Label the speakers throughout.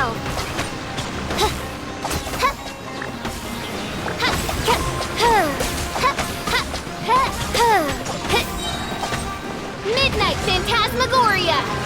Speaker 1: yourself! Midnight Phantasmagoria!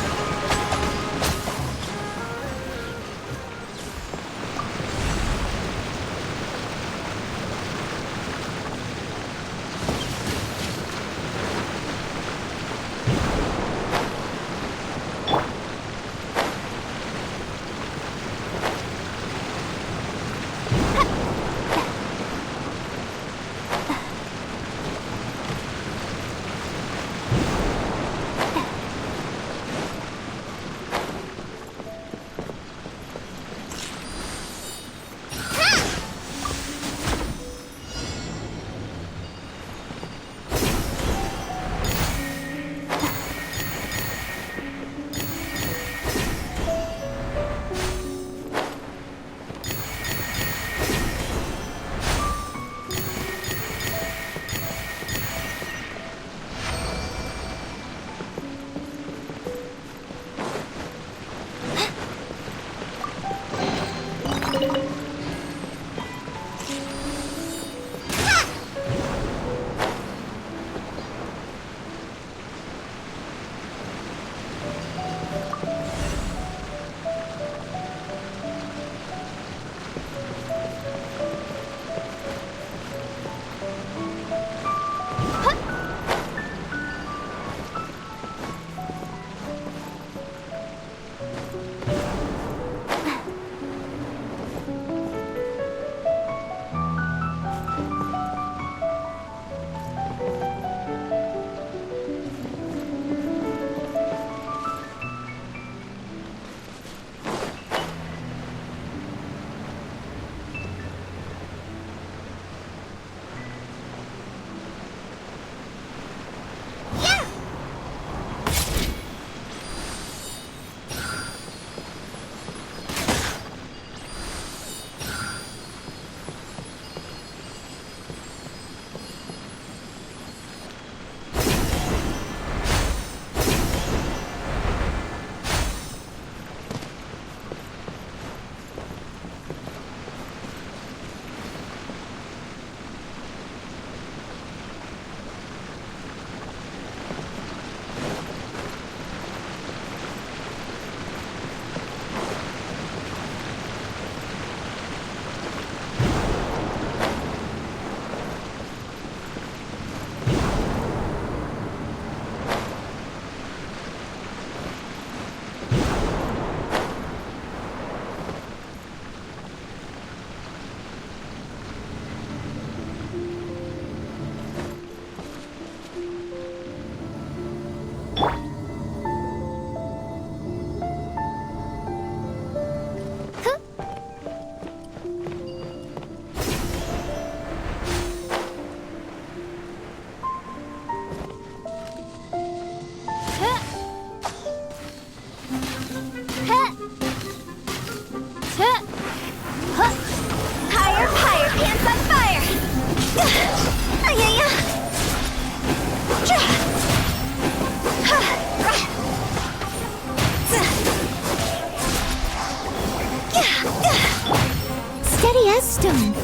Speaker 1: Steady as stone,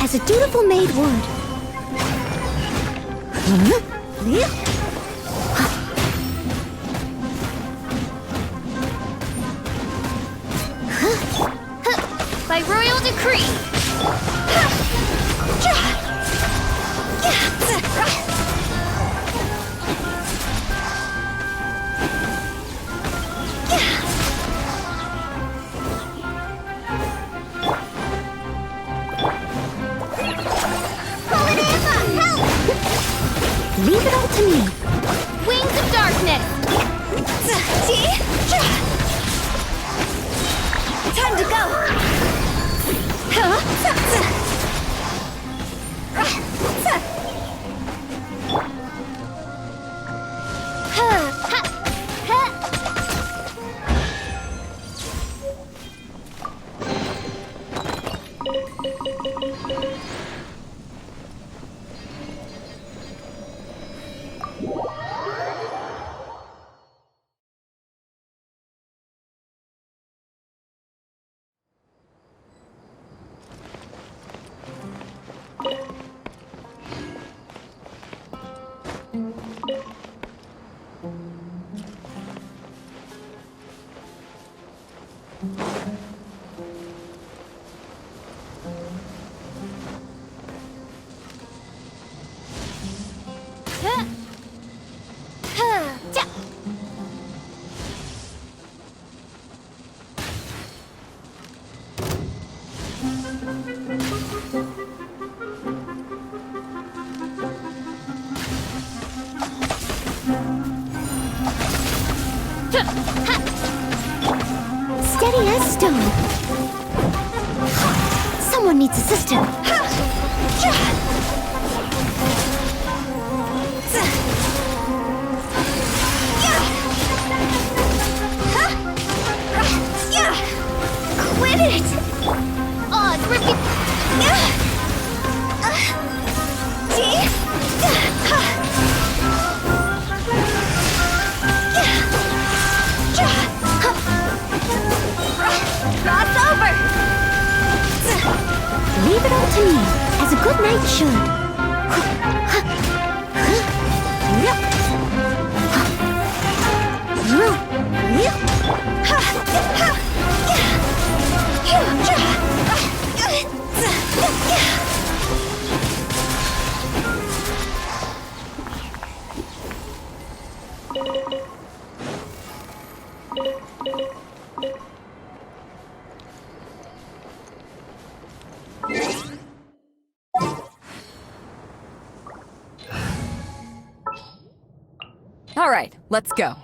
Speaker 1: as a dutiful maid would. By royal decree. Leave it all to me. Wings of darkness. Time to go. Steady as stone. Someone needs assistance. Quit it! Oh, it's ripping. Cross over! Leave it all to me, as a good knight should.
Speaker 2: All right, let's go.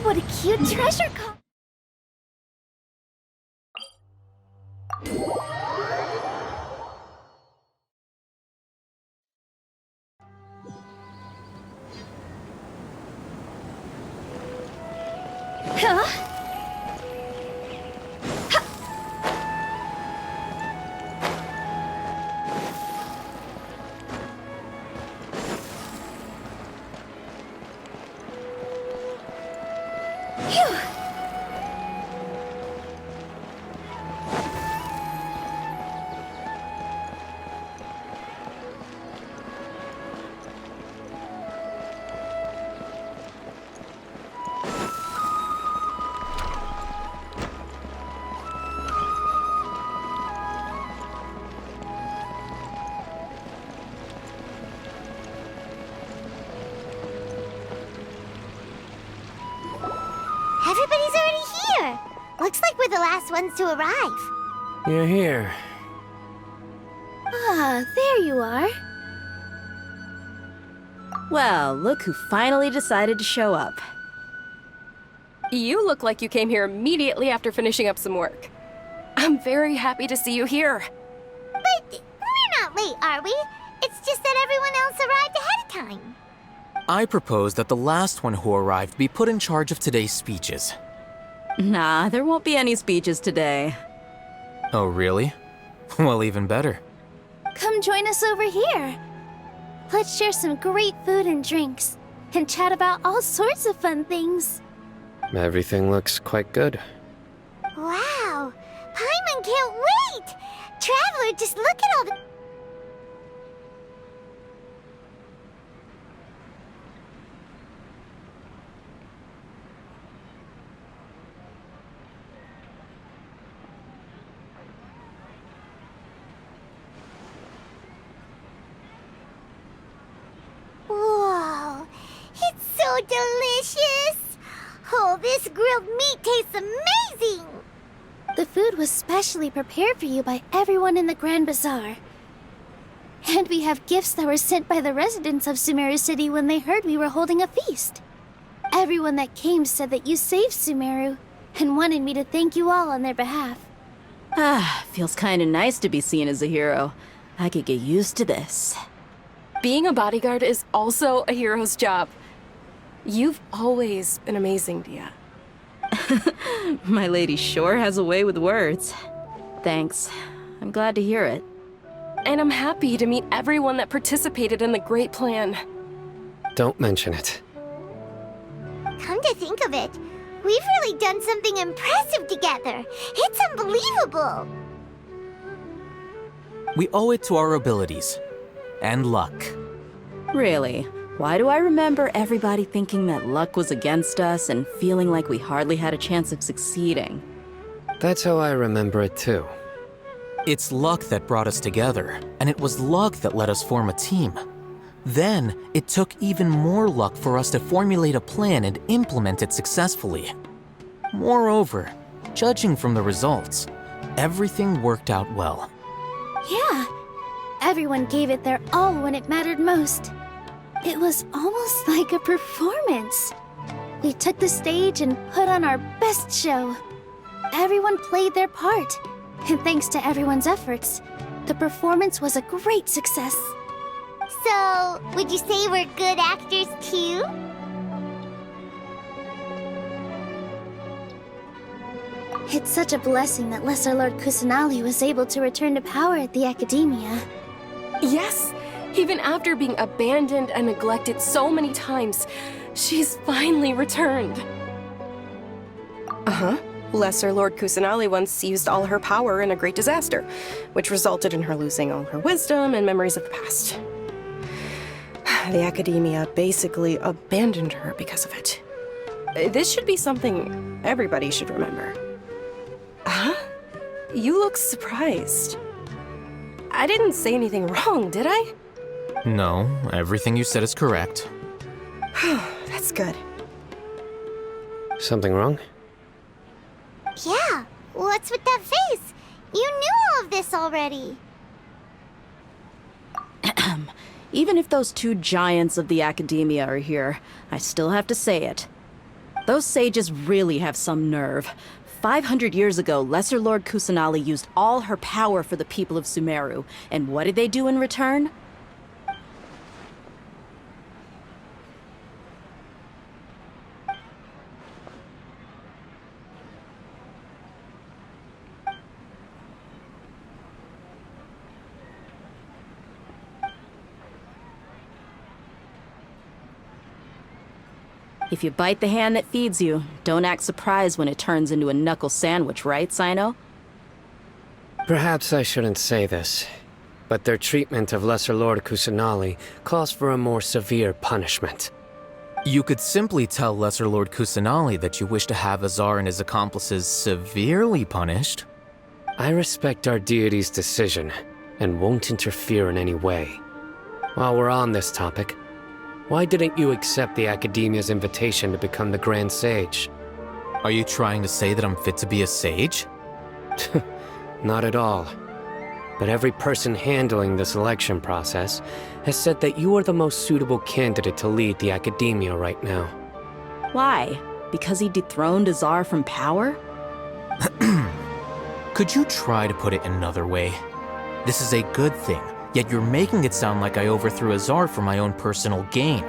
Speaker 1: What a cute treasure car! Huh? Everybody's already here. Looks like we're the last ones to arrive.
Speaker 2: You're here.
Speaker 1: Ah, there you are.
Speaker 3: Well, look who finally decided to show up.
Speaker 4: You look like you came here immediately after finishing up some work. I'm very happy to see you here.
Speaker 1: But we're not late, are we? It's just that everyone else arrived ahead of time.
Speaker 2: I propose that the last one who arrived be put in charge of today's speeches.
Speaker 3: Nah, there won't be any speeches today.
Speaker 2: Oh, really? Well, even better.
Speaker 1: Come join us over here. Let's share some great food and drinks, and chat about all sorts of fun things.
Speaker 5: Everything looks quite good.
Speaker 1: Wow! Paimon can't wait! Traveler, just look at all the... Whoa! It's so delicious! Oh, this grilled meat tastes amazing! The food was specially prepared for you by everyone in the Grand Bazaar. And we have gifts that were sent by the residents of Sumeru City when they heard we were holding a feast. Everyone that came said that you saved Sumeru and wanted me to thank you all on their behalf.
Speaker 3: Ah, feels kinda nice to be seen as a hero. I could get used to this.
Speaker 4: Being a bodyguard is also a hero's job. You've always been amazing, Dia.
Speaker 3: My lady sure has a way with words. Thanks. I'm glad to hear it.
Speaker 4: And I'm happy to meet everyone that participated in the great plan.
Speaker 5: Don't mention it.
Speaker 1: Come to think of it, we've really done something impressive together. It's unbelievable.
Speaker 2: We owe it to our abilities. And luck.
Speaker 3: Really? Why do I remember everybody thinking that luck was against us and feeling like we hardly had a chance of succeeding?
Speaker 5: That's how I remember it too.
Speaker 2: It's luck that brought us together, and it was luck that let us form a team. Then, it took even more luck for us to formulate a plan and implement it successfully. Moreover, judging from the results, everything worked out well.
Speaker 1: Yeah, everyone gave it their all when it mattered most. It was almost like a performance. We took the stage and put on our best show. Everyone played their part, and thanks to everyone's efforts, the performance was a great success. So, would you say we're good actors too? It's such a blessing that Lesser Lord Kusanali was able to return to power at the Academia.
Speaker 4: Yes, even after being abandoned and neglected so many times, she's finally returned. Uh-huh. Lesser Lord Kusanali once used all her power in a great disaster, which resulted in her losing all her wisdom and memories of the past. The Academia basically abandoned her because of it. This should be something everybody should remember. Huh? You look surprised. I didn't say anything wrong, did I?
Speaker 2: No, everything you said is correct.
Speaker 4: That's good.
Speaker 5: Something wrong?
Speaker 1: Yeah, what's with that face? You knew all of this already.
Speaker 3: Even if those two giants of the Academia are here, I still have to say it. Those sages really have some nerve. 500 years ago, Lesser Lord Kusanali used all her power for the people of Sumeru. And what did they do in return? If you bite the hand that feeds you, don't act surprised when it turns into a knuckle sandwich, right, Sino?
Speaker 5: Perhaps I shouldn't say this, but their treatment of Lesser Lord Kusanali calls for a more severe punishment.
Speaker 2: You could simply tell Lesser Lord Kusanali that you wish to have Azar and his accomplices severely punished.
Speaker 5: I respect our deity's decision, and won't interfere in any way. While we're on this topic, why didn't you accept the Academia's invitation to become the Grand Sage?
Speaker 2: Are you trying to say that I'm fit to be a sage?
Speaker 5: Not at all. But every person handling the selection process has said that you are the most suitable candidate to lead the Academia right now.
Speaker 3: Why? Because he dethroned Azar from power?
Speaker 2: Could you try to put it another way? This is a good thing, yet you're making it sound like I overthrew Azar for my own personal gain.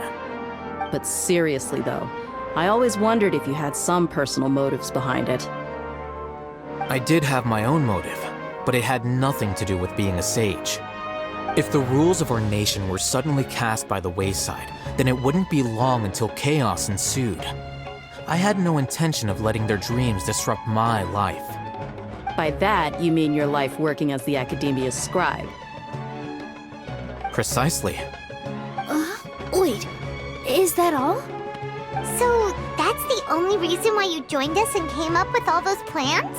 Speaker 3: But seriously, though, I always wondered if you had some personal motives behind it.
Speaker 2: I did have my own motive, but it had nothing to do with being a sage. If the rules of our nation were suddenly cast by the wayside, then it wouldn't be long until chaos ensued. I had no intention of letting their dreams disrupt my life.
Speaker 3: By that, you mean your life working as the Academia's scribe.
Speaker 2: Precisely.
Speaker 1: Wait, is that all? So that's the only reason why you joined us and came up with all those plans?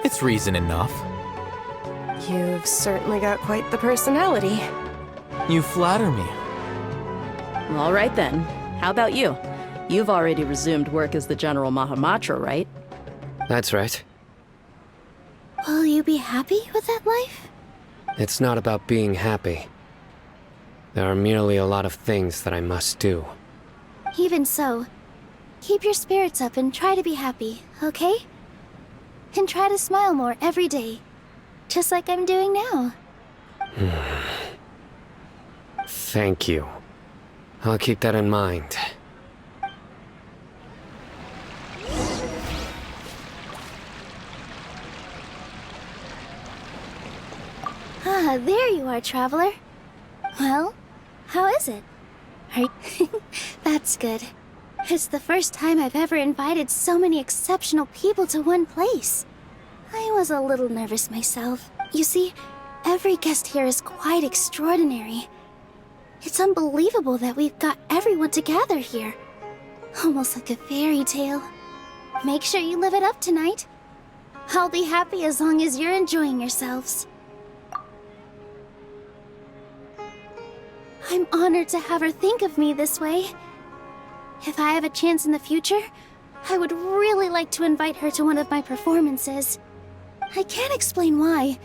Speaker 2: It's reason enough.
Speaker 4: You've certainly got quite the personality.
Speaker 2: You flatter me.
Speaker 3: All right then. How about you? You've already resumed work as the General Mahamatra, right?
Speaker 5: That's right.
Speaker 1: Will you be happy with that life?
Speaker 5: It's not about being happy. There are merely a lot of things that I must do.
Speaker 1: Even so, keep your spirits up and try to be happy, okay? And try to smile more every day, just like I'm doing now.
Speaker 5: Thank you. I'll keep that in mind.
Speaker 1: Ah, there you are, traveler. Well, how is it? That's good. It's the first time I've ever invited so many exceptional people to one place. I was a little nervous myself. You see, every guest here is quite extraordinary. It's unbelievable that we've got everyone together here. Almost like a fairy tale. Make sure you live it up tonight. I'll be happy as long as you're enjoying yourselves. I'm honored to have her think of me this way. If I have a chance in the future, I would really like to invite her to one of my performances. I can't explain why,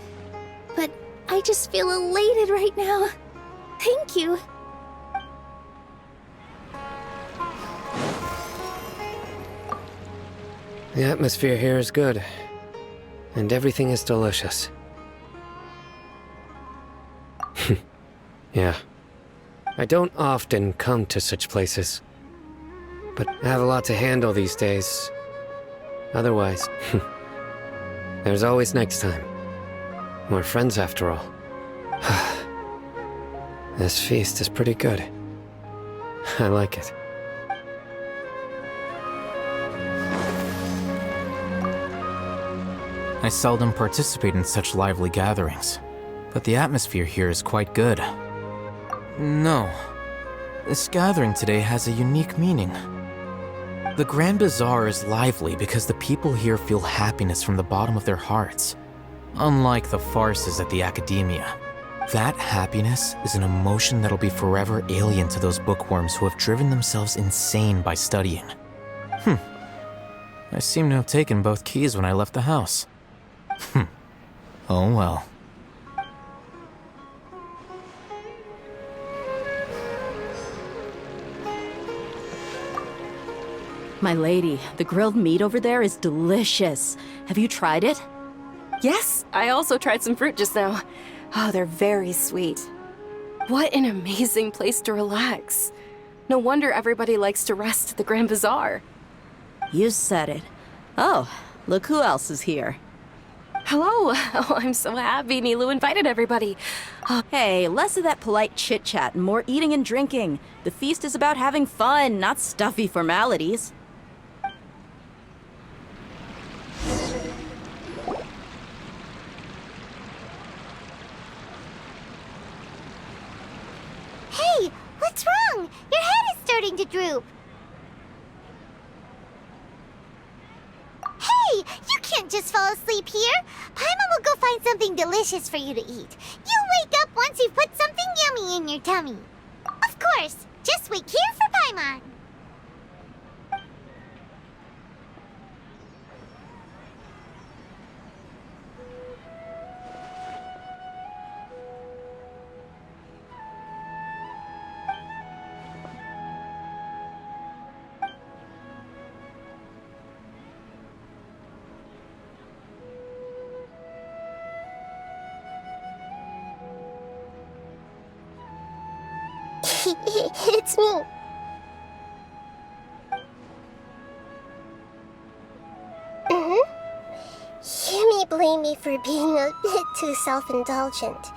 Speaker 1: but I just feel elated right now. Thank you.
Speaker 5: The atmosphere here is good, and everything is delicious. Yeah. I don't often come to such places, but I have a lot to handle these days. Otherwise, there's always next time. We're friends after all. This feast is pretty good. I like it.
Speaker 2: I seldom participate in such lively gatherings, but the atmosphere here is quite good. No, this gathering today has a unique meaning. The Grand Bazaar is lively because the people here feel happiness from the bottom of their hearts, unlike the farces at the Academia. That happiness is an emotion that'll be forever alien to those bookworms who have driven themselves insane by studying. I seem to have taken both keys when I left the house. Oh well.
Speaker 3: My lady, the grilled meat over there is delicious. Have you tried it?
Speaker 4: Yes, I also tried some fruit just now. Oh, they're very sweet. What an amazing place to relax. No wonder everybody likes to rest at the Grand Bazaar.
Speaker 3: You said it. Oh, look who else is here.
Speaker 4: Hello. Oh, I'm so happy Nilu invited everybody.
Speaker 3: Hey, less of that polite chit-chat and more eating and drinking. The feast is about having fun, not stuffy formalities.
Speaker 1: Hey, what's wrong? Your head is starting to droop. Hey, you can't just fall asleep here. Paimon will go find something delicious for you to eat. You'll wake up once you've put something yummy in your tummy. Of course, just wait here for Paimon. It's me. You may blame me for being a bit too self-indulgent.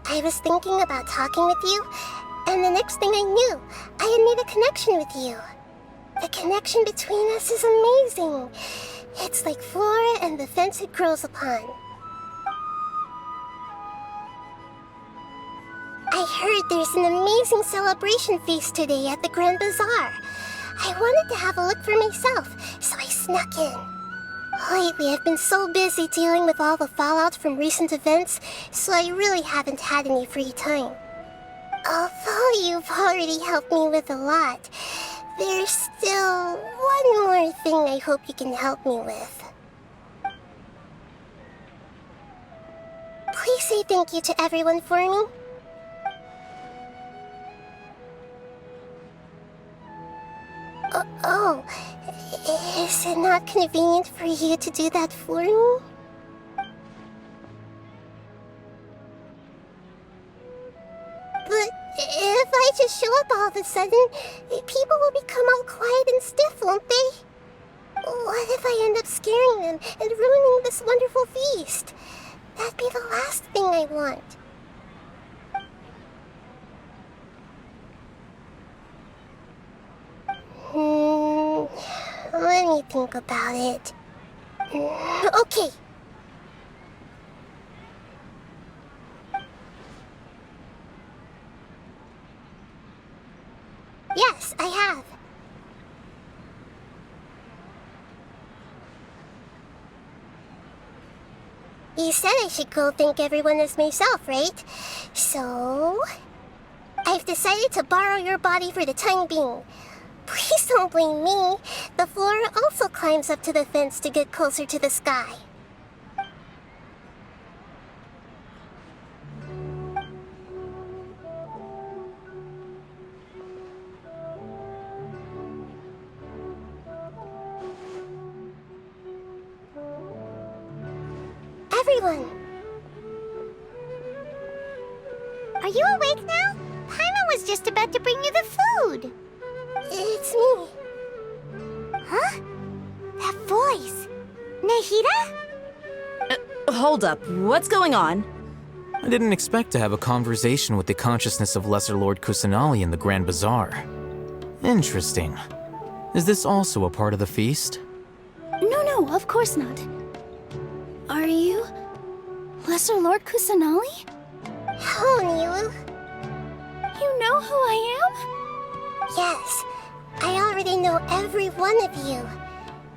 Speaker 1: I was thinking about talking with you, and the next thing I knew, I had made a connection with you. The connection between us is amazing. It's like flora and the fence it grows upon. I heard there's an amazing celebration feast today at the Grand Bazaar. I wanted to have a look for myself, so I snuck in. Lately, I've been so busy dealing with all the fallout from recent events, so I really haven't had any free time. Although you've already helped me with a lot, there's still one more thing I hope you can help me with. Please say thank you to everyone for me. Oh, is it not convenient for you to do that for me? But if I just show up all of a sudden, people will become all quiet and stiff, won't they? What if I end up scaring them and ruining this wonderful feast? That'd be the last thing I want. Let me think about it. Okay. Yes, I have. You said I should go thank everyone as myself, right? So, I've decided to borrow your body for the time being. Please don't blame me. The flora also climbs up to the fence to get closer to the sky. Everyone! Are you awake now? Paimon was just about to bring you the food. It's me. Huh? That voice. Nahida?
Speaker 3: Hold up, what's going on?
Speaker 2: I didn't expect to have a conversation with the consciousness of Lesser Lord Kusanali in the Grand Bazaar. Interesting. Is this also a part of the feast?
Speaker 1: No, of course not. Are you Lesser Lord Kusanali? Hello, Nilu. You know who I am? Yes, I already know every one of you.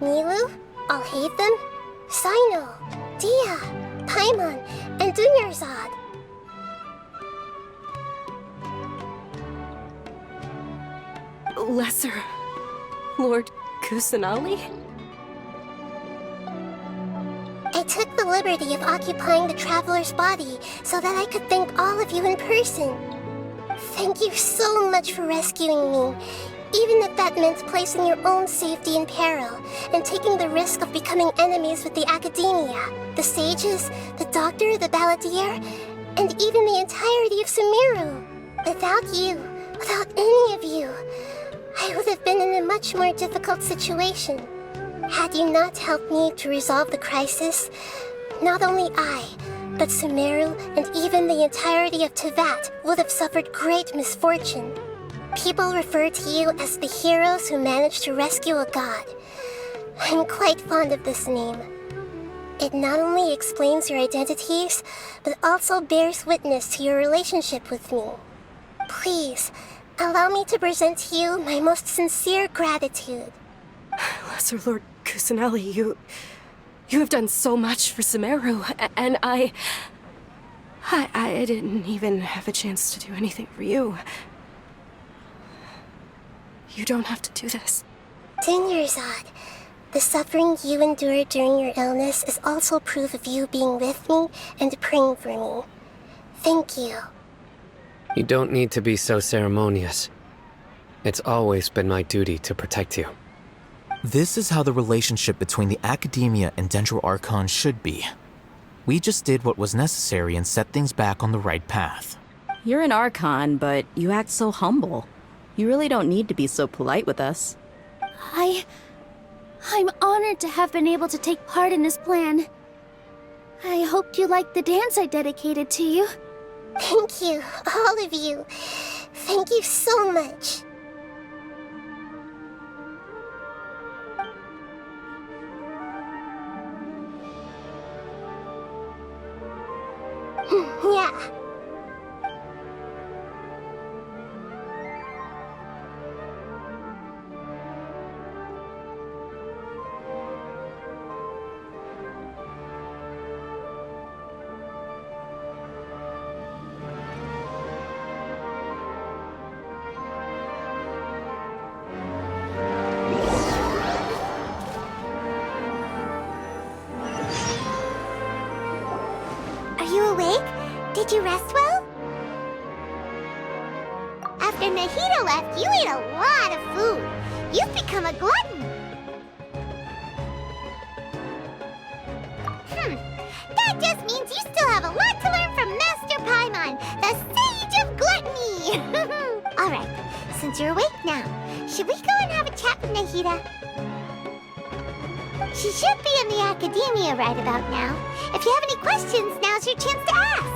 Speaker 1: Nilu, Alhaitham, Sino, Dia, Paimon, and Dunyarzad.
Speaker 4: Lesser Lord Kusanali?
Speaker 1: I took the liberty of occupying the traveler's body so that I could thank all of you in person. Thank you so much for rescuing me.
Speaker 6: Even if that meant placing your own safety in peril and taking the risk of becoming enemies with the Academia, the sages, the doctor, the Balladeer, and even the entirety of Sumeru. Without you, without any of you, I would have been in a much more difficult situation. Had you not helped me to resolve the crisis, not only I, but Sumeru and even the entirety of Teyvat would have suffered great misfortune. People refer to you as the heroes who managed to rescue a god. I'm quite fond of this name. It not only explains your identities, but also bears witness to your relationship with me. Please, allow me to present to you my most sincere gratitude.
Speaker 4: Lesser Lord Kusanali, you have done so much for Sumeru, and I didn't even have a chance to do anything for you. You don't have to do this.
Speaker 6: Dinyarzad, the suffering you endured during your illness is also proof of you being with me and praying for me. Thank you.
Speaker 5: You don't need to be so ceremonious. It's always been my duty to protect you.
Speaker 2: This is how the relationship between the Academia and Dendro Archon should be. We just did what was necessary and set things back on the right path.
Speaker 3: You're an Archon, but you act so humble. You really don't need to be so polite with us.
Speaker 1: I'm honored to have been able to take part in this plan. I hoped you liked the dance I dedicated to you.
Speaker 6: Thank you, all of you. Thank you so much. Yeah.
Speaker 1: Are you awake? Did you rest well? After Nahida left, you ate a lot of food. You've become a glutton. That just means you still have a lot to learn from Master Paimon, the Sage of Gluttony. Alright, since you're awake now, should we go and have a chat with Nahida? She should be in the Academia right about now. If you have any questions, now's your chance to ask.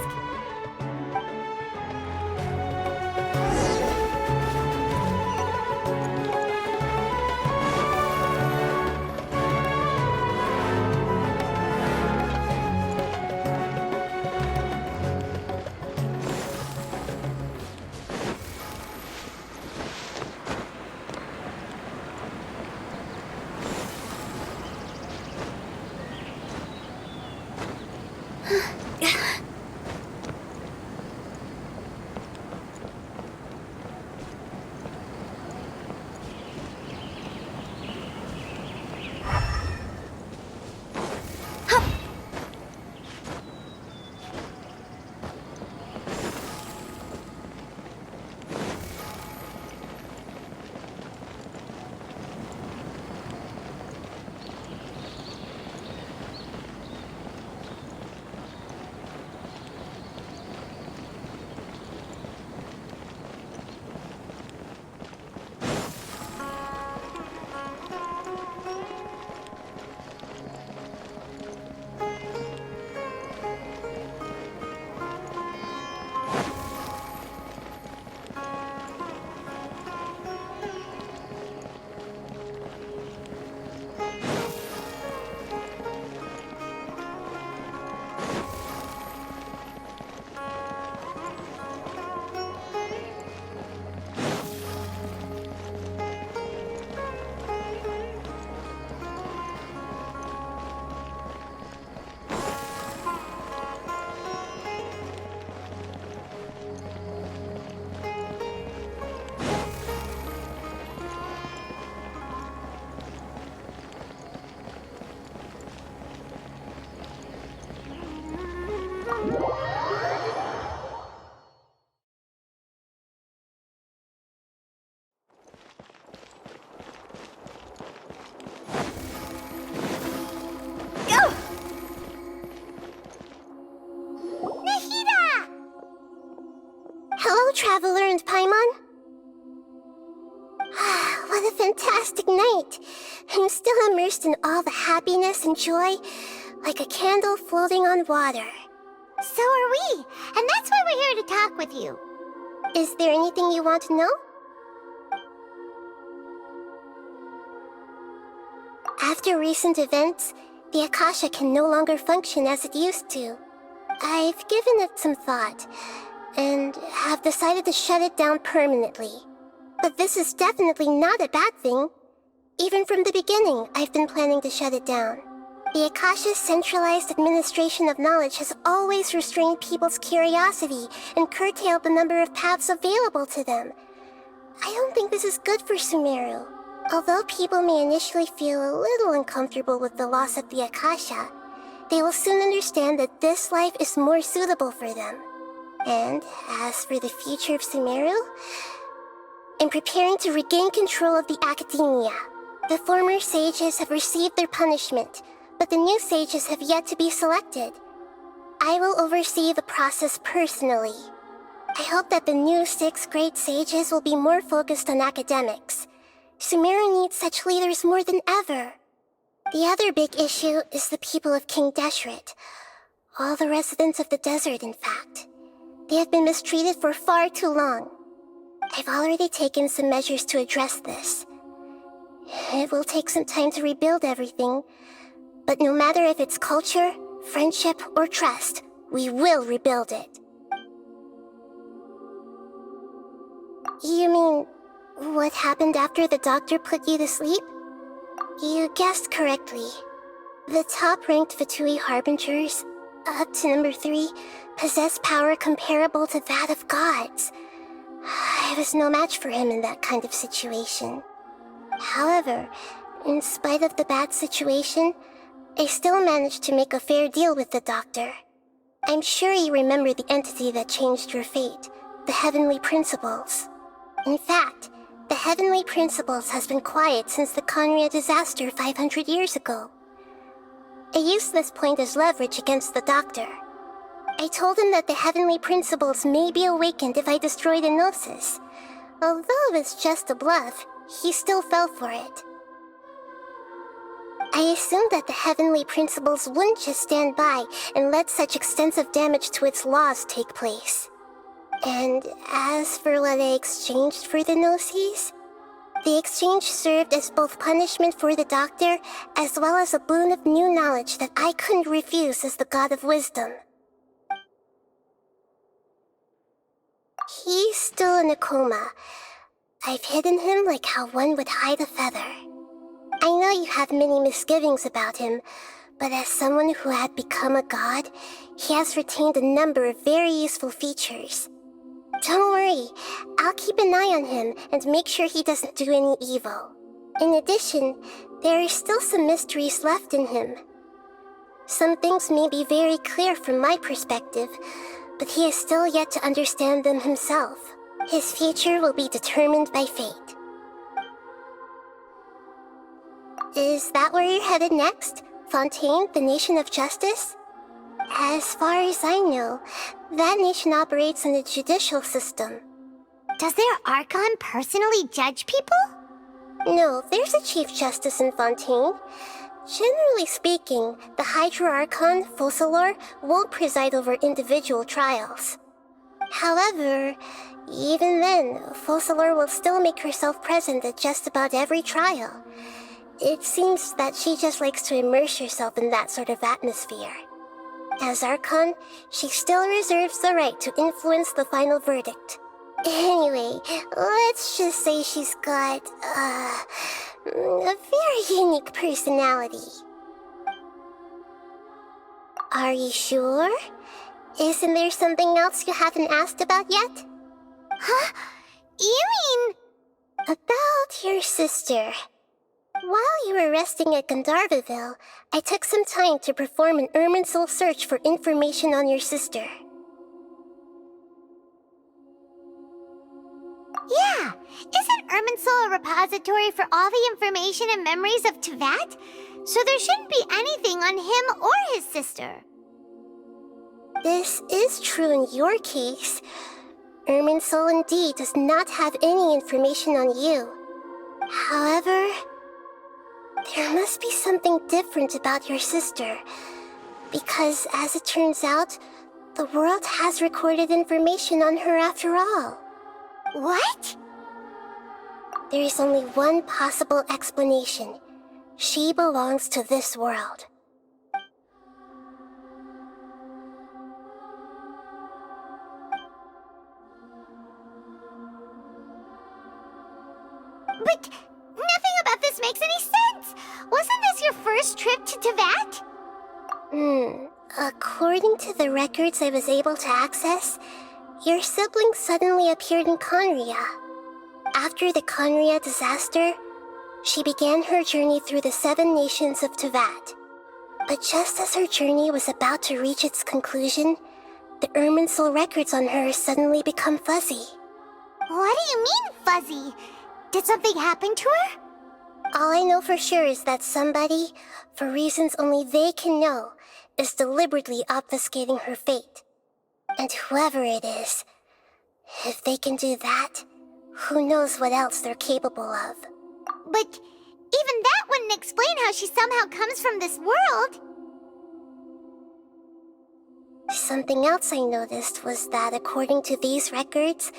Speaker 6: Have learned, Paimon? What a fantastic night! I'm still immersed in all the happiness and joy, like a candle floating on water.
Speaker 1: So are we, and that's why we're here to talk with you.
Speaker 6: Is there anything you want to know? After recent events, the Akasha can no longer function as it used to. I've given it some thought, and have decided to shut it down permanently. But this is definitely not a bad thing. Even from the beginning, I've been planning to shut it down. The Akasha's centralized administration of knowledge has always restrained people's curiosity and curtailed the number of paths available to them. I don't think this is good for Sumeru. Although people may initially feel a little uncomfortable with the loss of the Akasha, they will soon understand that this life is more suitable for them. And as for the future of Sumeru, I'm preparing to regain control of the academia. The former sages have received their punishment, but the new sages have yet to be selected. I will oversee the process personally. I hope that the new 6 great sages will be more focused on academics. Sumeru needs such leaders more than ever. The other big issue is the people of King Deshret. All the residents of the desert, in fact. They have been mistreated for far too long. I've already taken some measures to address this. It will take some time to rebuild everything, but no matter if it's culture, friendship, or trust, we will rebuild it. You mean, what happened after the doctor put you to sleep? You guessed correctly. The top-ranked Fatui Harbingers, up to number 3, possess power comparable to that of gods. I was no match for him in that kind of situation. However, in spite of the bad situation, I still managed to make a fair deal with the doctor. I'm sure you remember the entity that changed your fate, the Heavenly Principles. In fact, the Heavenly Principles has been quiet since the Conria disaster 500 years ago. I used this point as leverage against the doctor. I told him that the Heavenly Principles may be awakened if I destroy the Gnosis. Although it's just a bluff, he still fell for it. I assumed that the Heavenly Principles wouldn't just stand by and let such extensive damage to its laws take place. And as for what I exchanged for the Gnosis, the exchange served as both punishment for the doctor as well as a boon of new knowledge that I couldn't refuse as the God of Wisdom. He's still in a coma. I've hidden him like how one would hide a feather. I know you have many misgivings about him, but as someone who had become a god, he has retained a number of very useful features. Don't worry, I'll keep an eye on him and make sure he doesn't do any evil. In addition, there are still some mysteries left in him. Some things may be very clear from my perspective, but he is still yet to understand them himself. His future will be determined by fate. Is that where you're headed next? Fontaine, the Nation of Justice? As far as I know, that nation operates in a judicial system.
Speaker 1: Does their Archon personally judge people?
Speaker 6: No, there's a Chief Justice in Fontaine. Generally speaking, the Hydra Archon, Focalor, won't preside over individual trials. However, even then, Focalor will still make herself present at just about every trial. It seems that she just likes to immerse herself in that sort of atmosphere. As Archon, she still reserves the right to influence the final verdict. Anyway, let's just say she's got, a very unique personality. Are you sure? Isn't there something else you haven't asked about yet?
Speaker 1: Huh? You mean...
Speaker 6: About your sister. While you were resting at Gandharvaville, I took some time to perform an Irminsul search for information on your sister.
Speaker 1: Yeah! Isn't Irminsul a repository for all the information and memories of Tevat? So there shouldn't be anything on him or his sister.
Speaker 6: This is true in your case, Irminsul indeed does not have any information on you. However, there must be something different about your sister, because as it turns out, the world has recorded information on her after all.
Speaker 1: What?
Speaker 6: There is only one possible explanation. She belongs to this world.
Speaker 1: But nothing about this makes any sense! Wasn't this your first trip to Teyvat?
Speaker 6: According to the records I was able to access, your sibling suddenly appeared in Conria. After the Conria disaster, she began her journey through the 7 nations of Teyvat. But just as her journey was about to reach its conclusion, the Irminsul records on her suddenly become fuzzy.
Speaker 1: What do you mean, fuzzy? Did something happen to her?
Speaker 6: All I know for sure is that somebody, for reasons only they can know, is deliberately obfuscating her fate. And whoever it is, if they can do that, who knows what else they're capable of.
Speaker 1: But even that wouldn't explain how she somehow comes from this world.
Speaker 6: Something else I noticed was that according to these records,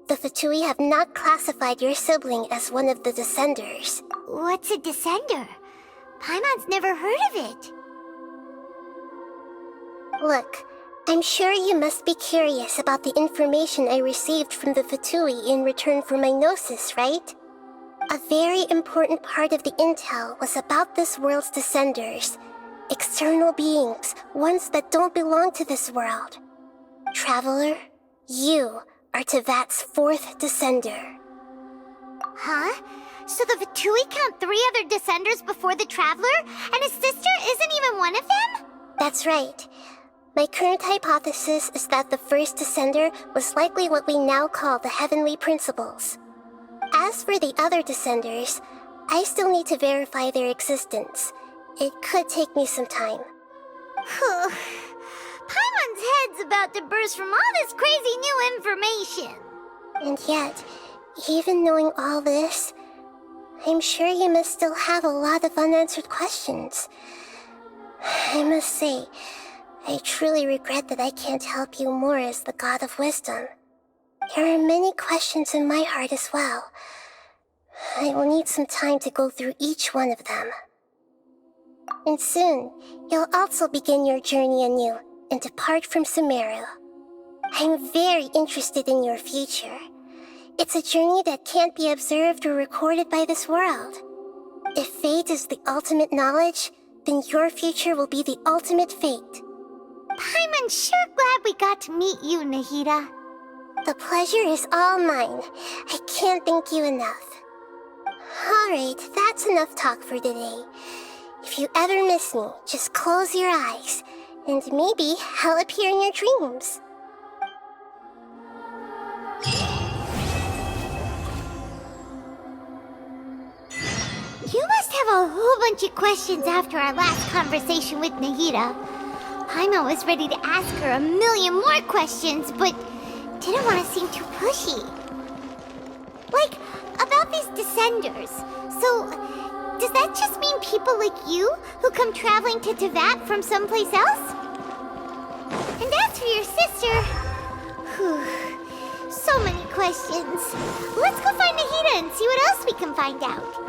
Speaker 6: the Fatui have not classified your sibling as one of the Descenders.
Speaker 1: What's a Descender? Paimon's never heard of it.
Speaker 6: Look, I'm sure you must be curious about the information I received from the Fatui in return for my gnosis, right? A very important part of the intel was about this world's Descenders. External beings, ones that don't belong to this world. Traveler, you are Teyvat's 4th Descender.
Speaker 1: Huh? So the Fatui count 3 other Descenders before the Traveler, and his sister isn't even one of them?
Speaker 6: That's right. My current hypothesis is that the first Descender was likely what we now call the Heavenly Principles. As for the other Descenders, I still need to verify their existence. It could take me some time.
Speaker 1: Paimon's head's about to burst from all this crazy new information.
Speaker 6: And yet, even knowing all this, I'm sure you must still have a lot of unanswered questions. I must say, I truly regret that I can't help you more as the God of Wisdom. There are many questions in my heart as well. I will need some time to go through each one of them. And soon, you'll also begin your journey anew and depart from Sumeru. I'm very interested in your future. It's a journey that can't be observed or recorded by this world. If fate is the ultimate knowledge, then your future will be the ultimate fate.
Speaker 1: Paimon's sure glad we got to meet you, Nahida.
Speaker 6: The pleasure is all mine. I can't thank you enough. Alright, that's enough talk for today. If you ever miss me, just close your eyes, and maybe I'll appear in your dreams.
Speaker 1: You must have a whole bunch of questions after our last conversation with Nahida. Paimon was ready to ask her a million more questions, but didn't want to seem too pushy. Like, about these Descenders. So, does that just mean people like you who come traveling to Teyvat from someplace else? And as for your sister... Whew, so many questions. Let's go find Nahida and see what else we can find out.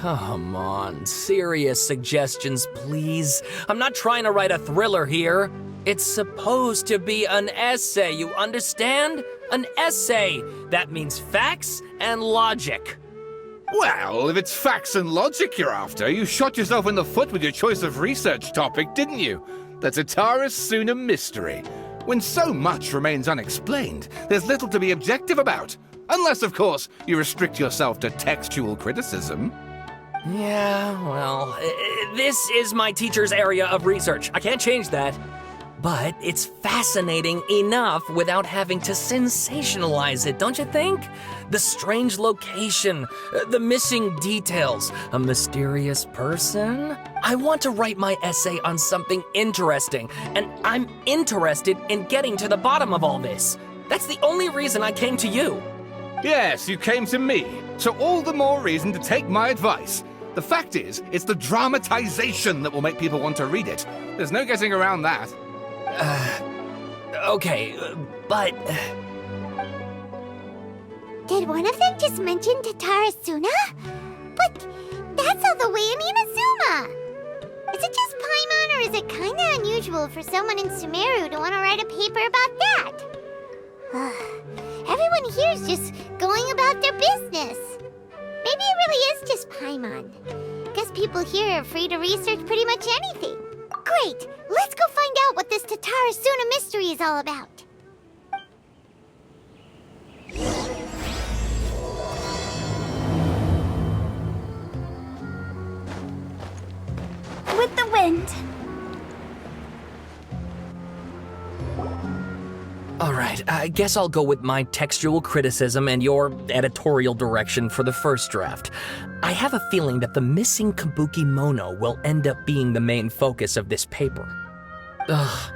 Speaker 2: come on, serious suggestions, please. I'm not trying to write a thriller here. It's supposed to be an essay, you understand? An essay. That means facts and logic.
Speaker 7: Well, if it's facts and logic you're after, you shot yourself in the foot with your choice of research topic, didn't you? The Tatara Suna mystery. When so much remains unexplained, there's little to be objective about. Unless, of course, you restrict yourself to textual criticism.
Speaker 2: Yeah, well, this is my teacher's area of research. I can't change that. But it's fascinating enough without having to sensationalize it, don't you think? The strange location, the missing details, a mysterious person. I want to write my essay on something interesting, and I'm interested in getting to the bottom of all this. That's the only reason I came to you.
Speaker 7: Yes, you came to me, so all the more reason to take my advice. The fact is, it's the dramatization that will make people want to read it. There's no getting around that.
Speaker 2: Okay, but...
Speaker 1: Did one of them just mention Tatara Suna? But that's all the way in Inazuma! Is it just Paimon, or is it kinda unusual for someone in Sumeru to want to write a paper about that? Everyone here's just going about their business. Maybe it really is just Paimon. Guess people here are free to research pretty much anything. Great! Let's go find out what this Tatara Suna mystery is all about.
Speaker 8: With the wind.
Speaker 2: Alright, I guess I'll go with my textual criticism and your editorial direction for the first draft. I have a feeling that the missing Kabuki Mono will end up being the main focus of this paper. Ugh,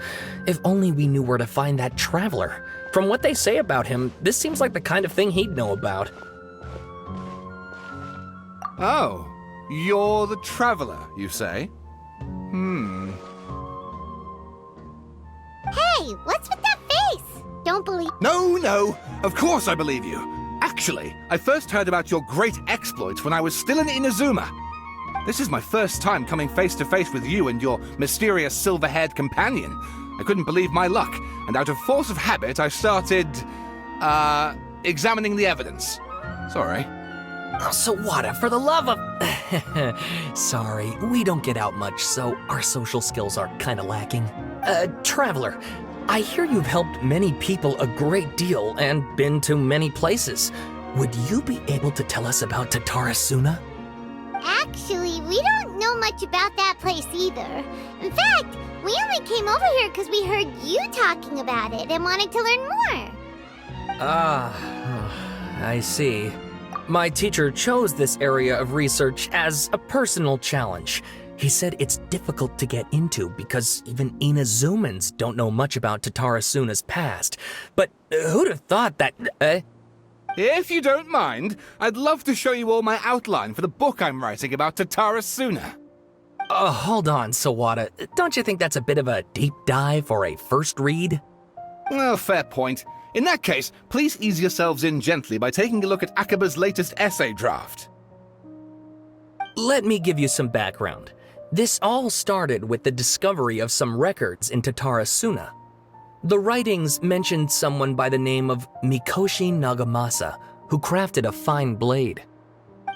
Speaker 2: if only we knew where to find that traveler. From what they say about him, this seems like the kind of thing he'd know about.
Speaker 7: Oh, you're the traveler, you say?
Speaker 1: Hey, what's with that face? Don't believe...
Speaker 7: No, of course I believe you. Actually, I first heard about your great exploits when I was still in Inazuma. This is my first time coming face to face with you and your mysterious silver-haired companion. I couldn't believe my luck, and out of force of habit, I started, examining the evidence. Sorry.
Speaker 2: Oh, Sawada, for the love of... Sorry, we don't get out much, so our social skills are kinda lacking. Traveler, I hear you've helped many people a great deal and been to many places. Would you be able to tell us about Tatara Suna?
Speaker 1: Actually, we don't know much about that place either. In fact, we only came over here because we heard you talking about it and wanted to learn more.
Speaker 2: I see. My teacher chose this area of research as a personal challenge. He said it's difficult to get into because even Inazumans don't know much about Tatara Suna's past. But who'd have thought that...
Speaker 7: If you don't mind, I'd love to show you all my outline for the book I'm writing about Tatara Suna.
Speaker 2: Hold on, Sawada. Don't you think that's a bit of a deep dive for a first read?
Speaker 7: Well, fair point. In that case, please ease yourselves in gently by taking a look at Akaba's latest essay draft.
Speaker 2: Let me give you some background. This all started with the discovery of some records in Tatara Suna. The writings mentioned someone by the name of Mikoshi Nagamasa, who crafted a fine blade.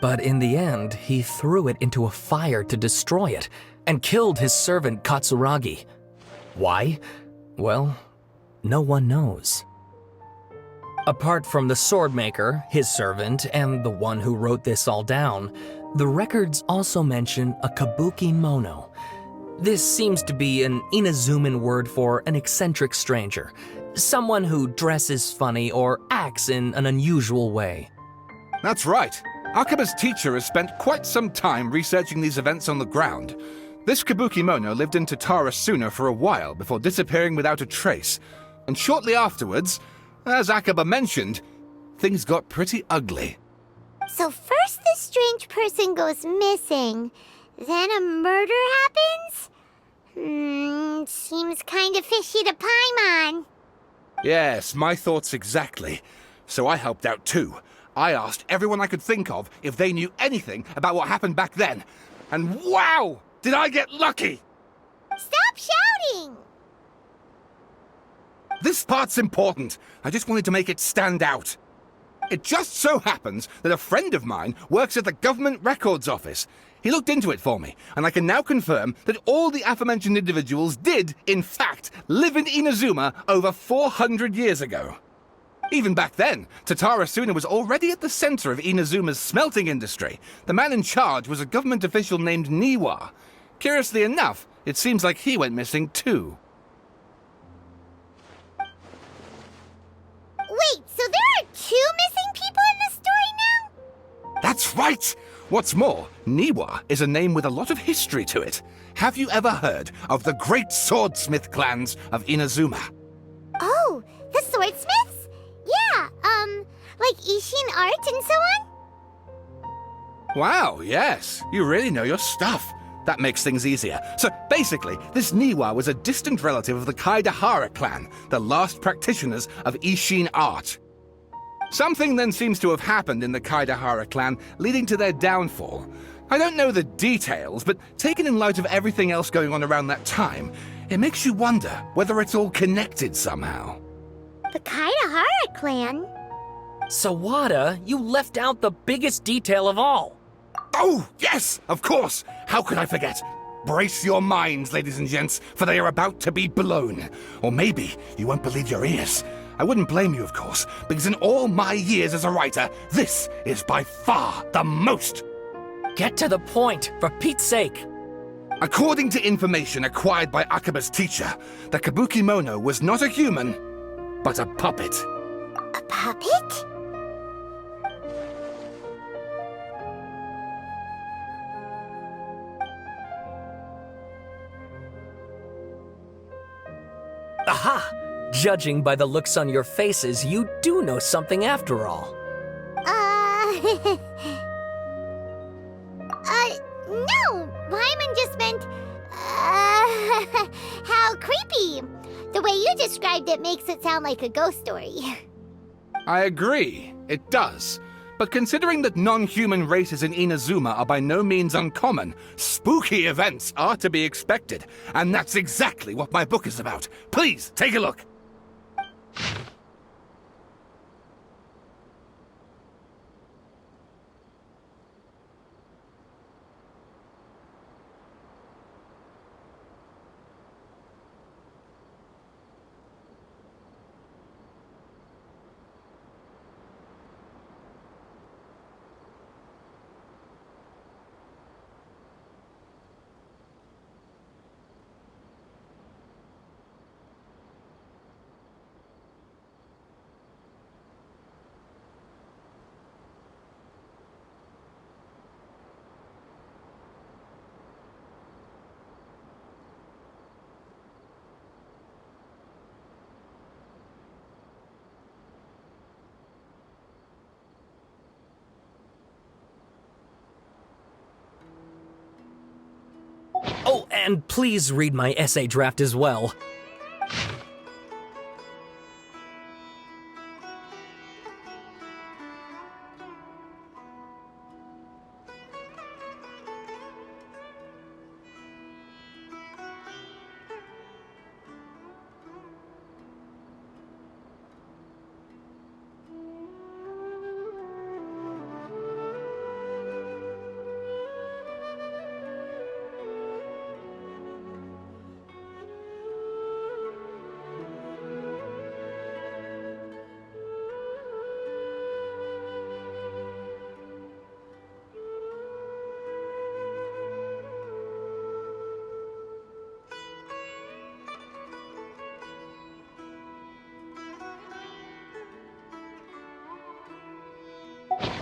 Speaker 2: But in the end, he threw it into a fire to destroy it, and killed his servant Katsuragi. Why? Well, no one knows. Apart from the swordmaker, his servant, and the one who wrote this all down, the records also mention a kabuki mono. This seems to be an Inazuman word for an eccentric stranger, someone who dresses funny or acts in an unusual way.
Speaker 7: That's right. Akaba's teacher has spent quite some time researching these events on the ground. This kabuki mono lived in Tatara Suna for a while before disappearing without a trace. And shortly afterwards, as Akaba mentioned, things got pretty ugly.
Speaker 1: So first this strange person goes missing, then a murder happens? Seems kinda fishy to Paimon.
Speaker 7: Yes, my thoughts exactly. So I helped out too. I asked everyone I could think of if they knew anything about what happened back then. And wow! Did I get lucky!
Speaker 1: Stop shouting!
Speaker 7: This part's important. I just wanted to make it stand out. It just so happens that a friend of mine works at the Government Records Office. He looked into it for me, and I can now confirm that all the aforementioned individuals did, in fact, live in Inazuma over 400 years ago. Even back then, Tatara Suna was already at the center of Inazuma's smelting industry. The man in charge was a government official named Niwa. Curiously enough, it seems like he went missing too.
Speaker 1: Wait, so there are 2 missing people in this story now?
Speaker 7: That's right! What's more, Niwa is a name with a lot of history to it. Have you ever heard of the great swordsmith clans of Inazuma?
Speaker 1: Oh, the swordsmiths? Yeah, like Ishin art and so on?
Speaker 7: Wow, yes. You really know your stuff. That makes things easier. So basically, this Niwa was a distant relative of the Kaidahara clan, the last practitioners of Ishin art. Something then seems to have happened in the Kaidahara clan, leading to their downfall. I don't know the details, but taken in light of everything else going on around that time, it makes you wonder whether it's all connected somehow.
Speaker 1: The Kaidahara clan?
Speaker 8: Sawada, you left out the biggest detail of all.
Speaker 7: Oh, yes, of course. How could I forget? Brace your minds, ladies and gents, for they are about to be blown. Or maybe you won't believe your ears. I wouldn't blame you, of course, because in all my years as a writer, this is by far the most.
Speaker 8: Get to the point, for Pete's sake.
Speaker 7: According to information acquired by Akaba's teacher, the Kabukimono was not a human, but a puppet.
Speaker 1: A puppet?
Speaker 8: Aha! Judging by the looks on your faces, you do know something after all.
Speaker 1: No! Paimon just meant, how creepy. The way you described it makes it sound like a ghost story.
Speaker 7: I agree, it does. But considering that non-human races in Inazuma are by no means uncommon, spooky events are to be expected. And that's exactly what my book is about. Please, take a look.
Speaker 8: Oh, and please read my essay draft as well.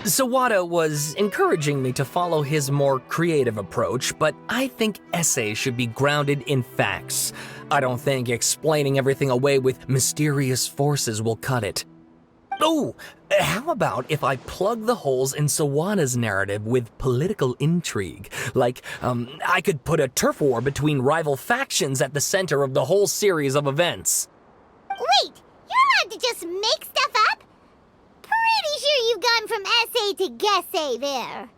Speaker 8: Sawada was encouraging me to follow his more creative approach, but I think essays should be grounded in facts. I don't think explaining everything away with mysterious forces will cut it. Oh, how about if I plug the holes in Sawada's narrative with political intrigue? Like, I could put a turf war between rival factions at the center of the whole series of events.
Speaker 1: Wait, you're allowed to just make stuff up? Pretty sure you gone from essay to guessay there.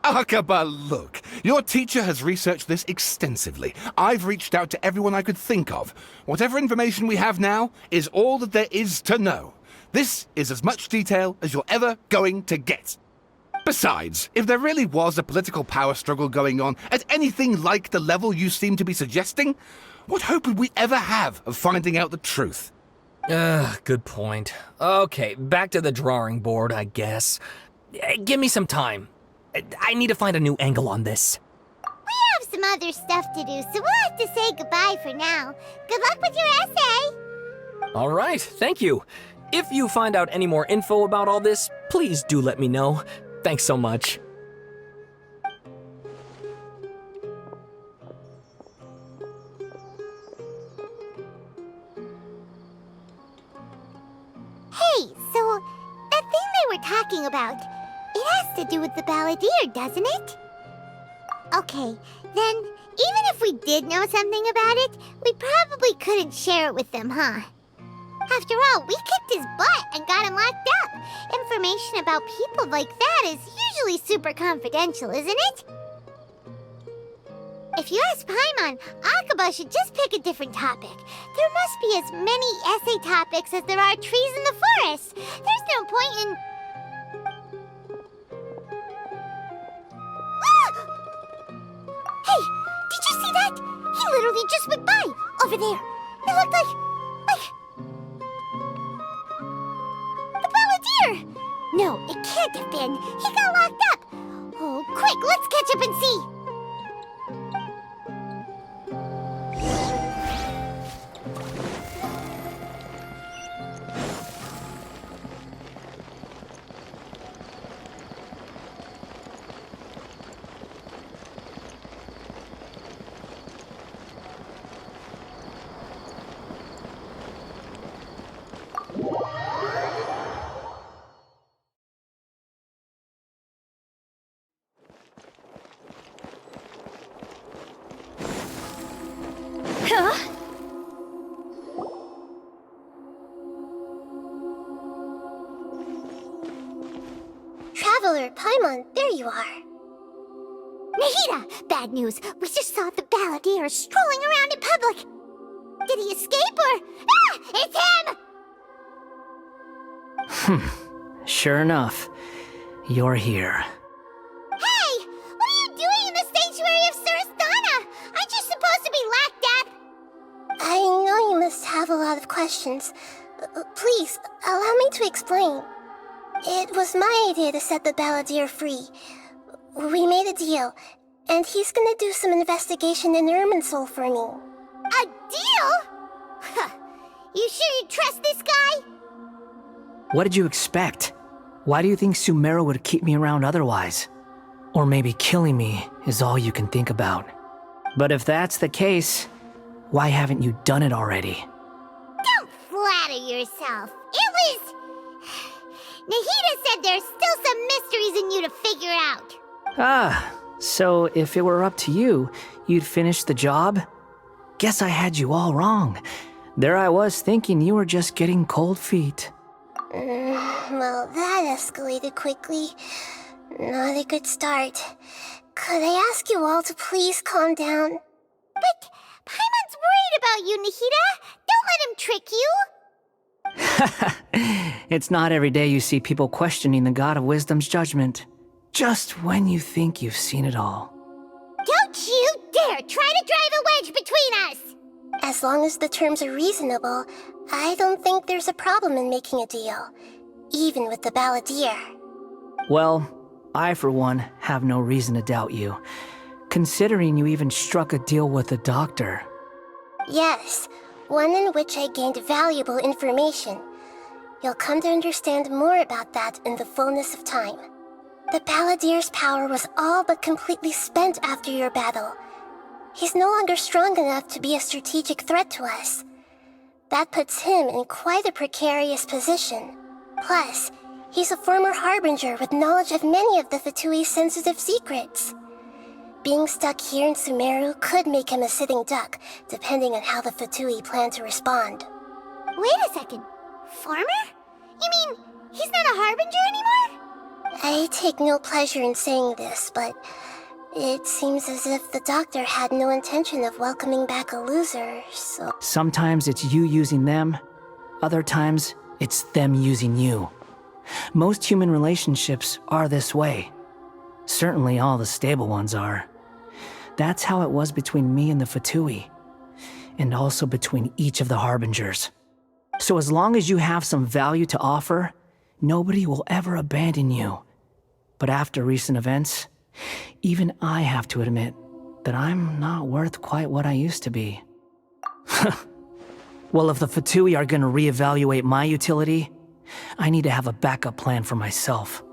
Speaker 7: Akaba, look. Your teacher has researched this extensively. I've reached out to everyone I could think of. Whatever information we have now is all that there is to know. This is as much detail as you're ever going to get. Besides, if there really was a political power struggle going on at anything like the level you seem to be suggesting, what hope would we ever have of finding out the truth?
Speaker 8: Good point. Okay, back to the drawing board, I guess. Give me some time. I need to find a new angle on this.
Speaker 1: We have some other stuff to do, so we'll have to say goodbye for now. Good luck with your essay!
Speaker 8: All right, thank you. If you find out any more info about all this, please do let me know. Thanks so much.
Speaker 1: Hey, so that thing they were talking about, it has to do with the Balladeer, doesn't it? Okay, then even if we did know something about it, we probably couldn't share it with them, huh? After all, we kicked his butt and got him locked up. Information about people like that is usually super confidential, isn't it? If you ask Paimon, Akaba should just pick a different topic. There must be as many essay topics as there are trees in the forest. There's no point in... Ah! Hey, did you see that? He literally just went by, over there. It looked like... the Balladeer! No, it can't have been. He got locked up. Oh, quick, let's catch up and see.
Speaker 6: Traveler, Paimon, there you are.
Speaker 1: Nahida! Bad news. We just saw the Balladeer strolling around in public. Did he escape or... Ah! It's him!
Speaker 9: Sure enough, you're here.
Speaker 1: Hey! What are you doing in the sanctuary of Surasthana? Aren't you supposed to be locked up?
Speaker 6: I know you must have a lot of questions. Please, allow me to explain. It was my idea to set the Balladeer free. We made a deal, and he's gonna do some investigation in Irminsul for me.
Speaker 1: A deal? Huh. You sure you trust this guy?
Speaker 9: What did you expect? Why do you think Sumeru would keep me around otherwise? Or maybe killing me is all you can think about. But if that's the case, why haven't you done it already?
Speaker 1: Don't flatter yourself. It was... Nahida said there's still some mysteries in you to figure out.
Speaker 9: Ah, so if it were up to you, you'd finish the job? Guess I had you all wrong. There I was thinking you were just getting cold feet.
Speaker 6: Well, that escalated quickly. Not a good start. Could I ask you all to please calm down?
Speaker 1: But Paimon's worried about you, Nahida. Don't let him trick you.
Speaker 9: It's not every day you see people questioning the God of Wisdom's judgment. Just when you think you've seen it all.
Speaker 1: Don't you dare try to drive a wedge between us!
Speaker 6: As long as the terms are reasonable, I don't think there's a problem in making a deal. Even with the Balladeer.
Speaker 9: Well, I for one have no reason to doubt you. Considering you even struck a deal with the doctor.
Speaker 6: Yes, one in which I gained valuable information. You'll come to understand more about that in the fullness of time. The Balladeer's power was all but completely spent after your battle. He's no longer strong enough to be a strategic threat to us. That puts him in quite a precarious position. Plus, he's a former Harbinger with knowledge of many of the Fatui's sensitive secrets. Being stuck here in Sumeru could make him a sitting duck, depending on how the Fatui plan to respond.
Speaker 1: Wait a second. Farmer? You mean He's not a harbinger anymore?
Speaker 6: I take no pleasure in saying this, but it seems as if the doctor had no intention of welcoming back a loser, so...
Speaker 9: Sometimes it's you using them, other times it's them using you. Most human relationships are this way. Certainly all the stable ones are. That's how it was between me and the Fatui, and also between each of the Harbingers. So as long as you have some value to offer, nobody will ever abandon you. But after recent events, even I have to admit that I'm not worth quite what I used to be. Well, if the Fatui are gonna reevaluate my utility, I need to have a backup plan for myself.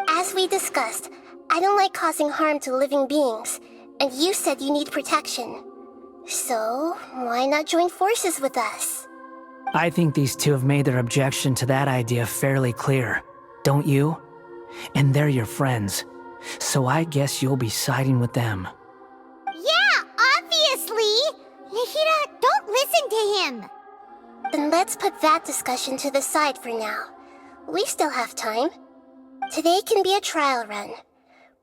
Speaker 6: As we discussed, I don't like causing harm to living beings, and you said you need protection. So, why not join forces with us?
Speaker 9: I think these two have made their objection to that idea fairly clear, don't you? And they're your friends, so I guess you'll be siding with them.
Speaker 1: Yeah, obviously! Nahida, don't listen to him!
Speaker 6: Then let's put that discussion to the side for now. We still have time. Today can be a trial run.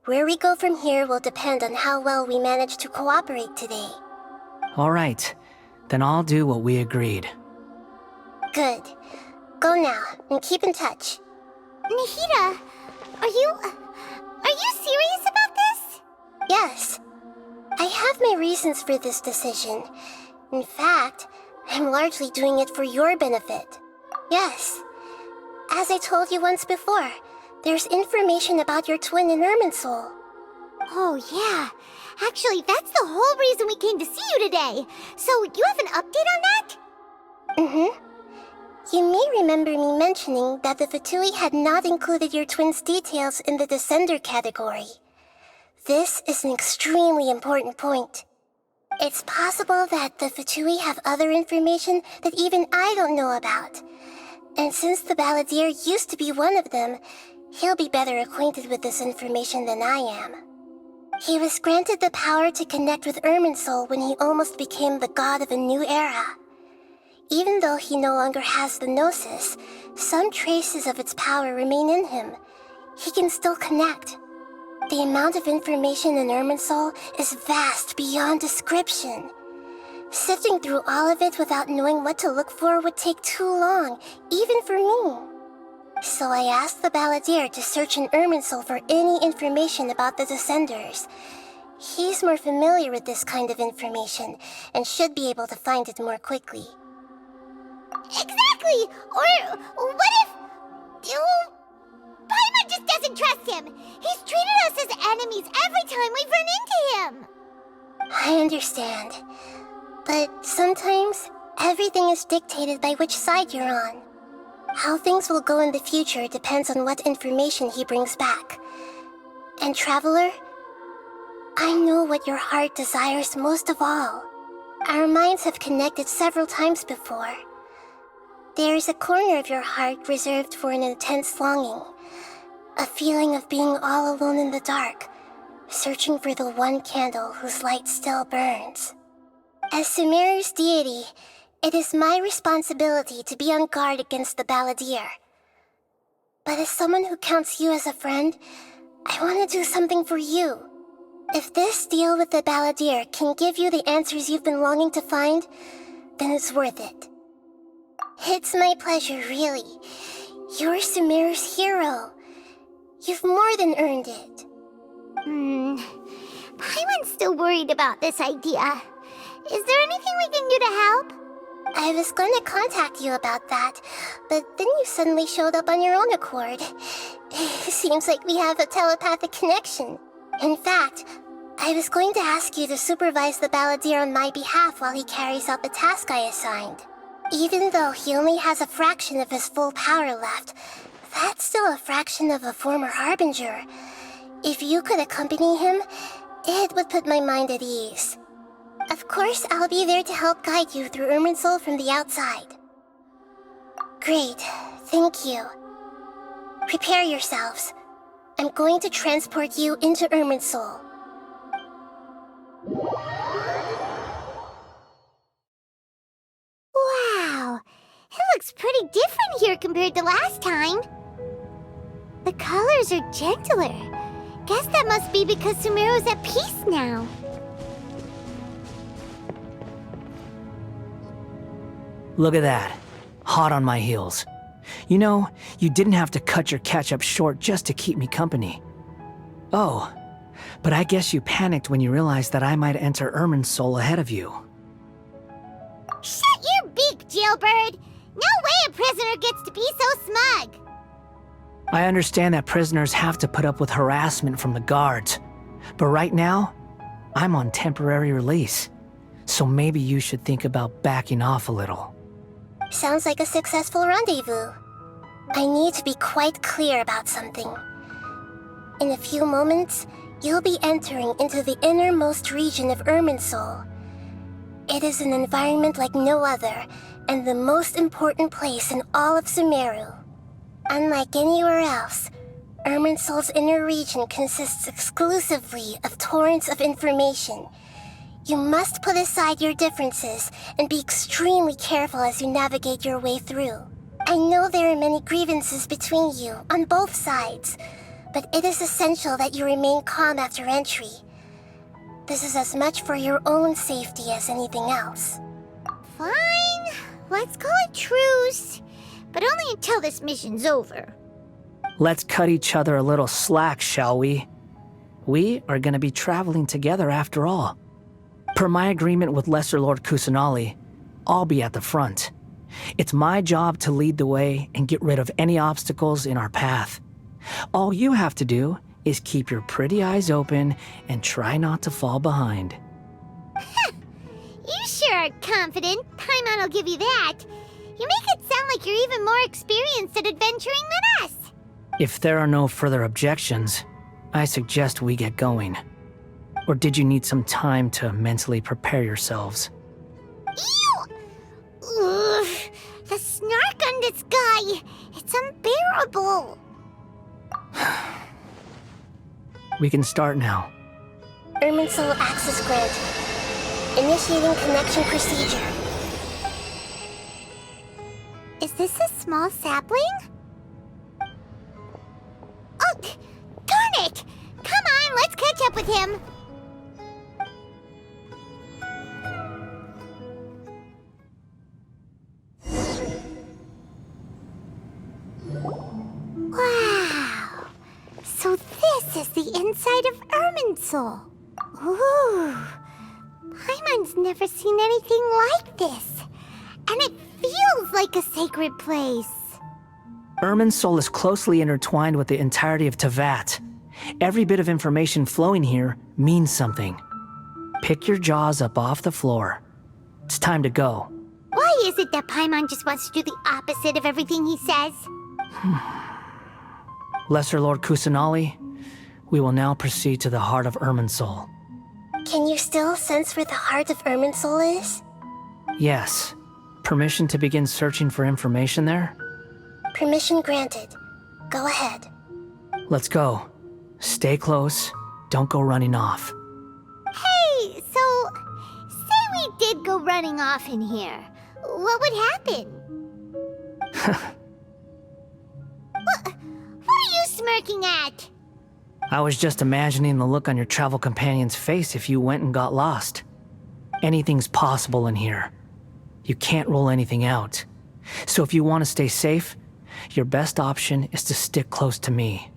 Speaker 6: Where we go from here will depend on how well we manage to cooperate today.
Speaker 9: All right, then I'll do what we agreed.
Speaker 6: Good. Go now, and keep in touch.
Speaker 1: Nahida, are you serious about this?
Speaker 6: Yes. I have my reasons for this decision. In fact, I'm largely doing it for your benefit. Yes. As I told you once before, there's information about your twin in Irminsul.
Speaker 1: Oh, yeah. Actually, that's the whole reason we came to see you today. So, you have an update on that?
Speaker 6: Mm-hmm. You may remember me mentioning that the Fatui had not included your twin's details in the Descender category. This is an extremely important point. It's possible that the Fatui have other information that even I don't know about. And since the Balladeer used to be one of them, he'll be better acquainted with this information than I am. He was granted the power to connect with Irminsul when he almost became the god of a new era. Even though he no longer has the Gnosis, some traces of its power remain in him. He can still connect. The amount of information in Irminsul is vast beyond description. Sifting through all of it without knowing what to look for would take too long, even for me. So I asked the Balladeer to search in Irminsul for any information about the Descenders. He's more familiar with this kind of information, and should be able to find it more quickly.
Speaker 1: Exactly! Or what if... Paimon just doesn't trust him! He's treated us as enemies every time we've run into him!
Speaker 6: I understand. But sometimes, everything is dictated by which side you're on. How things will go in the future depends on what information he brings back. And Traveler, I know what your heart desires most of all. Our minds have connected several times before. There is a corner of your heart reserved for an intense longing. A feeling of being all alone in the dark, searching for the one candle whose light still burns. As Sumeru's deity, it is my responsibility to be on guard against the Balladeer. But as someone who counts you as a friend, I want to do something for you. If this deal with the Balladeer can give you the answers you've been longing to find, then it's worth it. It's my pleasure, really. You're Sumeru's hero. You've more than earned it.
Speaker 1: Paimon's still worried about this idea. Is there anything we can do to help?
Speaker 6: I was going to contact you about that, but then you suddenly showed up on your own accord. Seems like we have a telepathic connection. In fact, I was going to ask you to supervise the Balladeer on my behalf while he carries out the task I assigned. Even though he only has a fraction of his full power left, that's still a fraction of a former Harbinger. If you could accompany him, it would put my mind at ease. Of course, I'll be there to help guide you through Irminsul from the outside. Great, thank you. Prepare yourselves. I'm going to transport you into Irminsul.
Speaker 1: Wow, it looks pretty different here compared to last time. The colors are gentler. Guess that must be because Sumeru's at peace now.
Speaker 9: Look at that. Hot on my heels. You know, you didn't have to cut your catch-up short just to keep me company. Oh, but I guess you panicked when you realized that I might enter Irminsul ahead of you.
Speaker 1: Shut your beak, jailbird! No way a prisoner gets to be so smug!
Speaker 9: I understand that prisoners have to put up with harassment from the guards, but right now, I'm on temporary release, so maybe you should think about backing off a little.
Speaker 6: Sounds like a successful rendezvous. I need to be quite clear about something. In a few moments, you'll be entering into the innermost region of Irminsul. It is an environment like no other, and the most important place in all of Sumeru. Unlike anywhere else, Irminsul's inner region consists exclusively of torrents of information. You must put aside your differences and be extremely careful as you navigate your way through. I know there are many grievances between you on both sides, but it is essential that you remain calm after entry. This is as much for your own safety as anything else.
Speaker 1: Fine, let's call it truce. But only until this mission's over.
Speaker 9: Let's cut each other a little slack, shall we? We are going to be traveling together after all. Per my agreement with Lesser Lord Kusanali, I'll be at the front. It's my job to lead the way and get rid of any obstacles in our path. All you have to do is keep your pretty eyes open and try not to fall behind.
Speaker 1: You sure are confident. Paimon will give you that. You make it sound like you're even more experienced at adventuring than us.
Speaker 9: If there are no further objections, I suggest we get going. Or did you need some time to mentally prepare yourselves?
Speaker 1: Ew! Ugh, the snark on this guy. It's unbearable.
Speaker 9: We can start now.
Speaker 6: Irminsul access granted. Initiating connection procedure.
Speaker 1: Is this a small sapling? Oh, darn it! Come on, let's catch up with him. Wow! So this is the inside of Irminsul. Ooh! Paimon's never seen anything like this. And it feels like a sacred place.
Speaker 9: Irminsul is closely intertwined with the entirety of Teyvat. Every bit of information flowing here means something. Pick your jaws up off the floor. It's time to go.
Speaker 1: Why is it that Paimon just wants to do the opposite of everything he says?
Speaker 9: Lesser Lord Kusanali, we will now proceed to the heart of Irminsul.
Speaker 6: Can you still sense where the heart of Irminsul is?
Speaker 9: Yes. Permission to begin searching for information there?
Speaker 6: Permission granted. Go ahead.
Speaker 9: Let's go. Stay close. Don't go running off.
Speaker 1: Hey, so say we did go running off in here. What would happen? What are you smirking at?
Speaker 9: I was just imagining the look on your travel companion's face if you went and got lost. Anything's possible in here. You can't rule anything out. So if you want to stay safe, your best option is to stick close to me.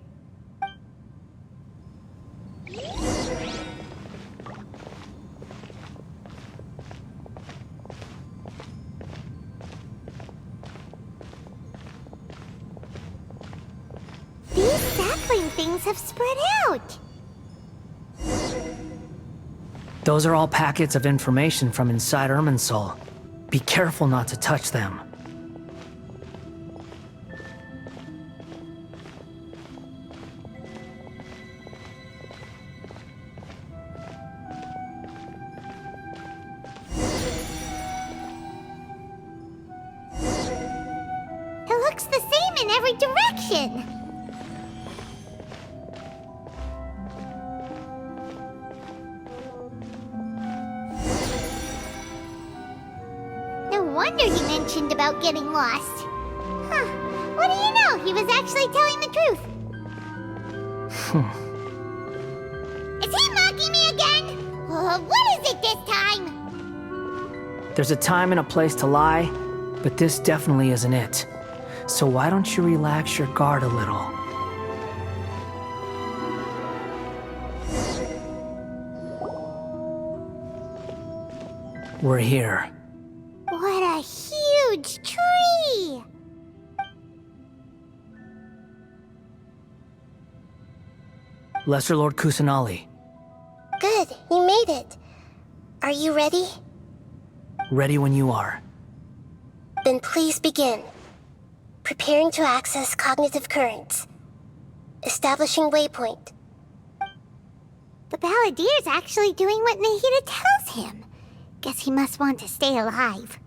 Speaker 1: These sapling things have spread out.
Speaker 9: Those are all packets of information from inside Irminsul. Be careful not to touch them.
Speaker 1: It looks the same in every direction. No wonder he mentioned about getting lost. Huh, what do you know? He was actually telling the truth. Is he mocking me again? What is it this time?
Speaker 9: There's a time and a place to lie, but this definitely isn't it. So why don't you relax your guard a little? We're here.
Speaker 1: What a huge tree!
Speaker 9: Lesser Lord Kusanali,
Speaker 6: Good, you made it. Are you ready?
Speaker 9: ready when you are.
Speaker 6: Then please begin. Preparing to access cognitive currents. Establishing waypoint.
Speaker 1: The Balladeer's actually doing what Nahida tells him. Guess he must want to stay alive.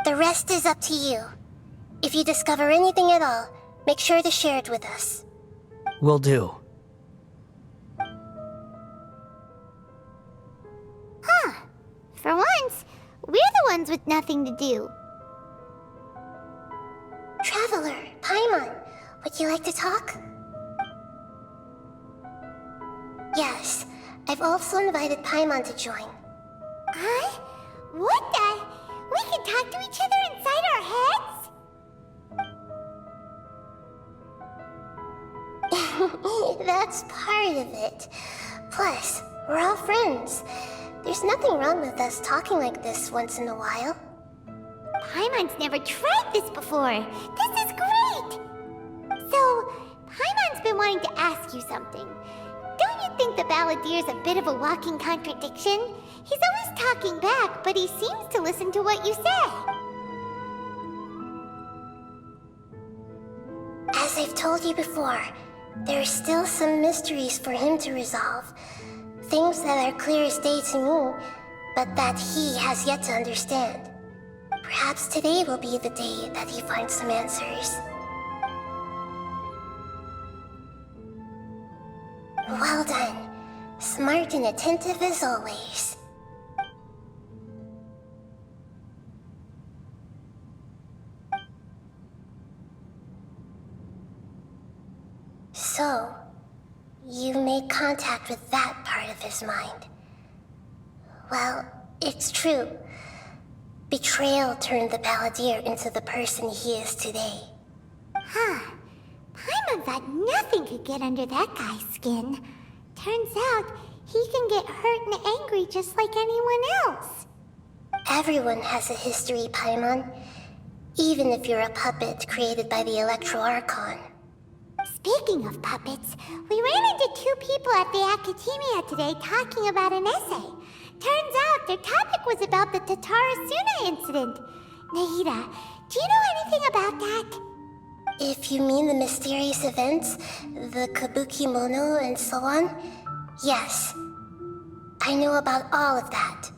Speaker 6: The rest is up to you. If you discover anything at all, make sure to share it with us.
Speaker 9: Will do.
Speaker 1: For once, we're the ones with nothing to do.
Speaker 6: Traveler, Paimon, would you like to talk? Yes, I've also invited Paimon to join.
Speaker 1: Huh? What the? We can talk to each other inside our heads?
Speaker 6: That's part of it. Plus, we're all friends. There's nothing wrong with us talking like this once in a while.
Speaker 1: Paimon's never tried this before. This is great! So, Paimon's been wanting to ask you something. Don't you think the Balladeer's a bit of a walking contradiction? He's always talking back, but he seems to listen to what you say.
Speaker 6: As I've told you before, there are still some mysteries for him to resolve. Things that are clear as day to me, but that he has yet to understand. Perhaps today will be the day that he finds some answers. Well done. Smart and attentive as always. So, you made contact with that part of his mind. Well, it's true. Betrayal turned the Balladeer into the person he is today.
Speaker 1: Paimon thought nothing could get under that guy's skin. Turns out, he can get hurt and angry just like anyone else.
Speaker 6: Everyone has a history, Paimon. Even if you're a puppet created by the Electro Archon.
Speaker 1: Speaking of puppets, we ran into two people at the Academia today talking about an essay. Turns out their topic was about the Tatarasuna incident. Nahida, do you know anything about that?
Speaker 6: If you mean the mysterious events, the Kabuki Mono and so on, yes. I know about all of that.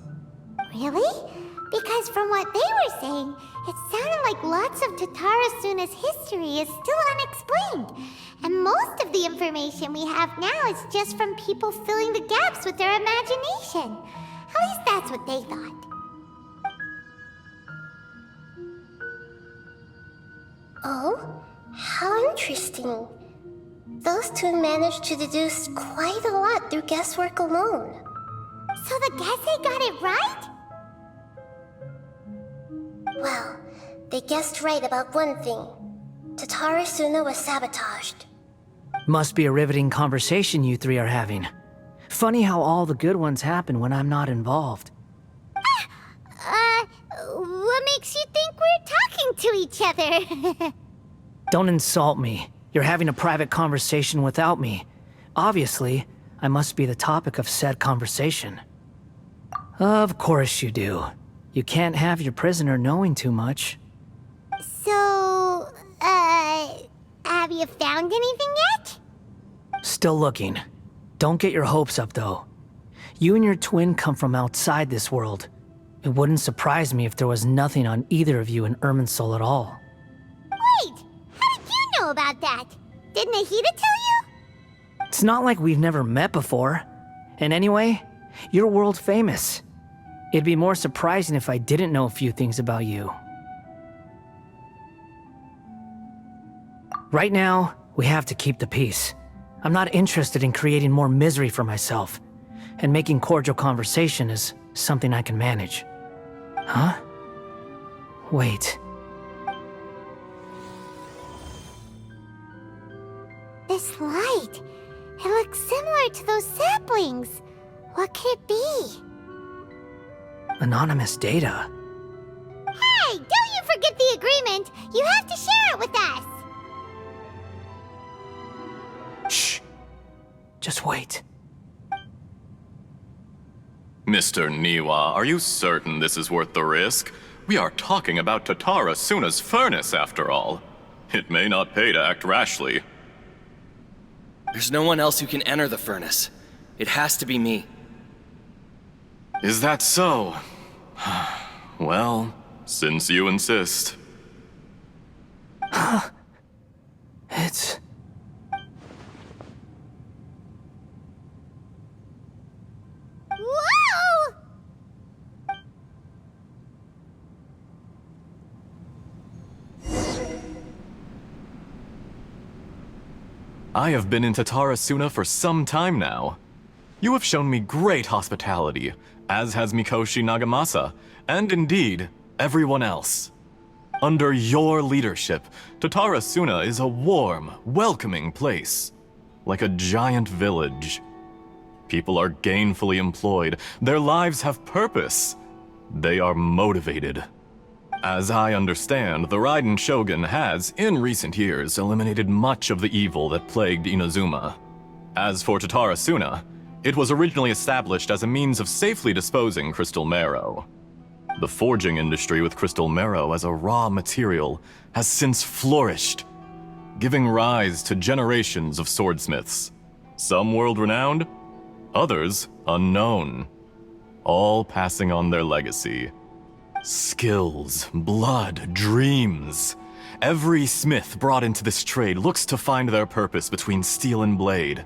Speaker 1: Really? Because from what they were saying, it sounded like lots of Tatarasuna's history is still unexplained. And most of the information we have now is just from people filling the gaps with their imagination. At least that's what they thought.
Speaker 6: Oh? How interesting. Those two managed to deduce quite a lot through guesswork alone.
Speaker 1: So the Gese got it right?
Speaker 6: Well, they guessed right about one thing. Tatarasuna was sabotaged.
Speaker 9: Must be a riveting conversation you three are having. Funny how all the good ones happen when I'm not involved.
Speaker 1: What makes you think we're talking to each other?
Speaker 9: Don't insult me. You're having a private conversation without me. Obviously, I must be the topic of said conversation. Of course you do. You can't have your prisoner knowing too much.
Speaker 1: So, have you found anything yet?
Speaker 9: Still looking. Don't get your hopes up, though. You and your twin come from outside this world. It wouldn't surprise me if there was nothing on either of you in Irminsul at all.
Speaker 1: Wait! How did you know about that? Did Nahida tell you?
Speaker 9: It's not like we've never met before. And anyway, You're world famous. It'd be more surprising if I didn't know a few things about you. Right now, we have to keep the peace. I'm not interested in creating more misery for myself, and making cordial conversation is something I can manage. Huh? Wait.
Speaker 1: This light, it looks similar to those saplings. What could it be?
Speaker 9: Anonymous data.
Speaker 1: Hey, don't you forget the agreement! You have to share it with us!
Speaker 9: Shh. Just wait.
Speaker 10: Mr. Niwa, are you certain this is worth the risk? We are talking about Tatara Suna's furnace, after all. It may not pay to act rashly.
Speaker 11: There's no one else who can enter the furnace. It has to be me.
Speaker 10: Is that so? Well, since you insist.
Speaker 9: It's...
Speaker 1: Whoa!
Speaker 10: I have been in Tatara Suna for some time now. You have shown me great hospitality, as has Mikoshi Nagamasa, and indeed, everyone else. Under your leadership, Tatara Suna is a warm, welcoming place, like a giant village. People are gainfully employed, their lives have purpose. They are motivated. As I understand, the Raiden Shogun has, in recent years, eliminated much of the evil that plagued Inazuma. As for Tatara Suna, it was originally established as a means of safely disposing crystal marrow. The forging industry with crystal marrow as a raw material has since flourished, giving rise to generations of swordsmiths. Some world-renowned, others unknown, all passing on their legacy. Skills, blood, dreams. Every smith brought into this trade looks to find their purpose between steel and blade.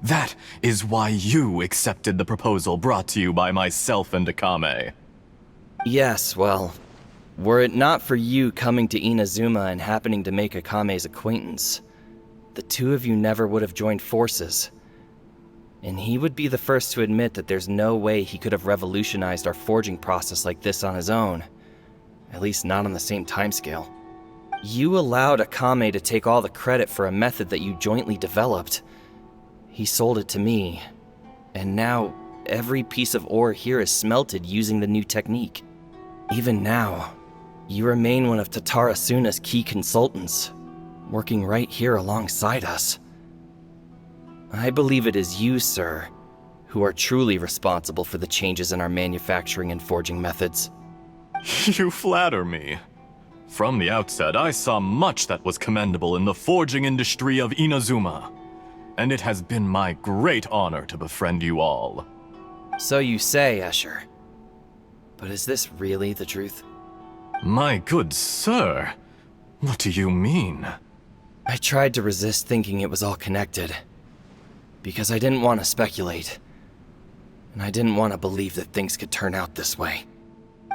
Speaker 10: That is why you accepted the proposal brought to you by myself and Akame.
Speaker 11: Yes, well, were it not for you coming to Inazuma and happening to make Akame's acquaintance, the two of you never would have joined forces. And he would be the first to admit that there's no way he could have revolutionized our forging process like this on his own. At least not on the same timescale. You allowed Akame to take all the credit for a method that you jointly developed. He sold it to me, and now every piece of ore here is smelted using the new technique. Even now, you remain one of Tatara Suna's key consultants, working right here alongside us. I believe it is you, sir, who are truly responsible for the changes in our manufacturing and forging methods.
Speaker 10: You flatter me. From the outset, I saw much that was commendable in the forging industry of Inazuma, and it has been my great honor to befriend you all.
Speaker 11: So you say, Escher. But is this really the truth?
Speaker 10: My good sir, what do you mean?
Speaker 11: I tried to resist thinking it was all connected, because I didn't want to speculate, and I didn't want to believe that things could turn out this way.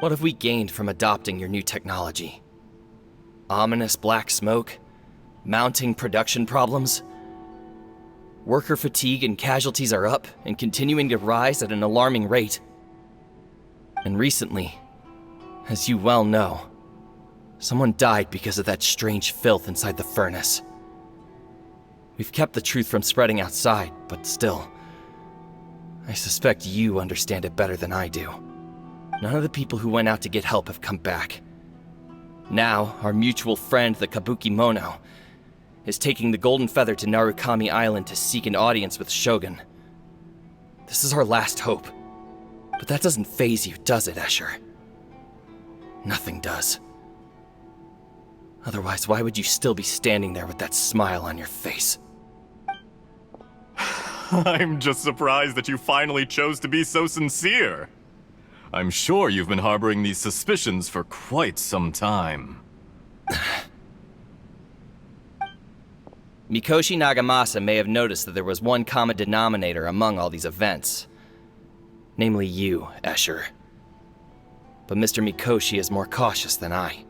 Speaker 11: What have we gained from adopting your new technology? Ominous black smoke? Mounting production problems? Worker fatigue and casualties are up and continuing to rise at an alarming rate. And recently, as you well know, someone died because of that strange filth inside the furnace. We've kept the truth from spreading outside, but still, I suspect you understand it better than I do. None of the people who went out to get help have come back. Now, our mutual friend, the Kabuki Mono, is taking the Golden Feather to Narukami Island to seek an audience with Shogun. This is our last hope. But that doesn't faze you, does it, Escher? Nothing does. Otherwise, why would you still be standing there with that smile on your face?
Speaker 10: I'm just surprised that you finally chose to be so sincere. I'm sure you've been harboring these suspicions for quite some time.
Speaker 11: Mikoshi Nagamasa may have noticed that there was one common denominator among all these events. Namely you, Escher. But Mr. Mikoshi is more cautious than I.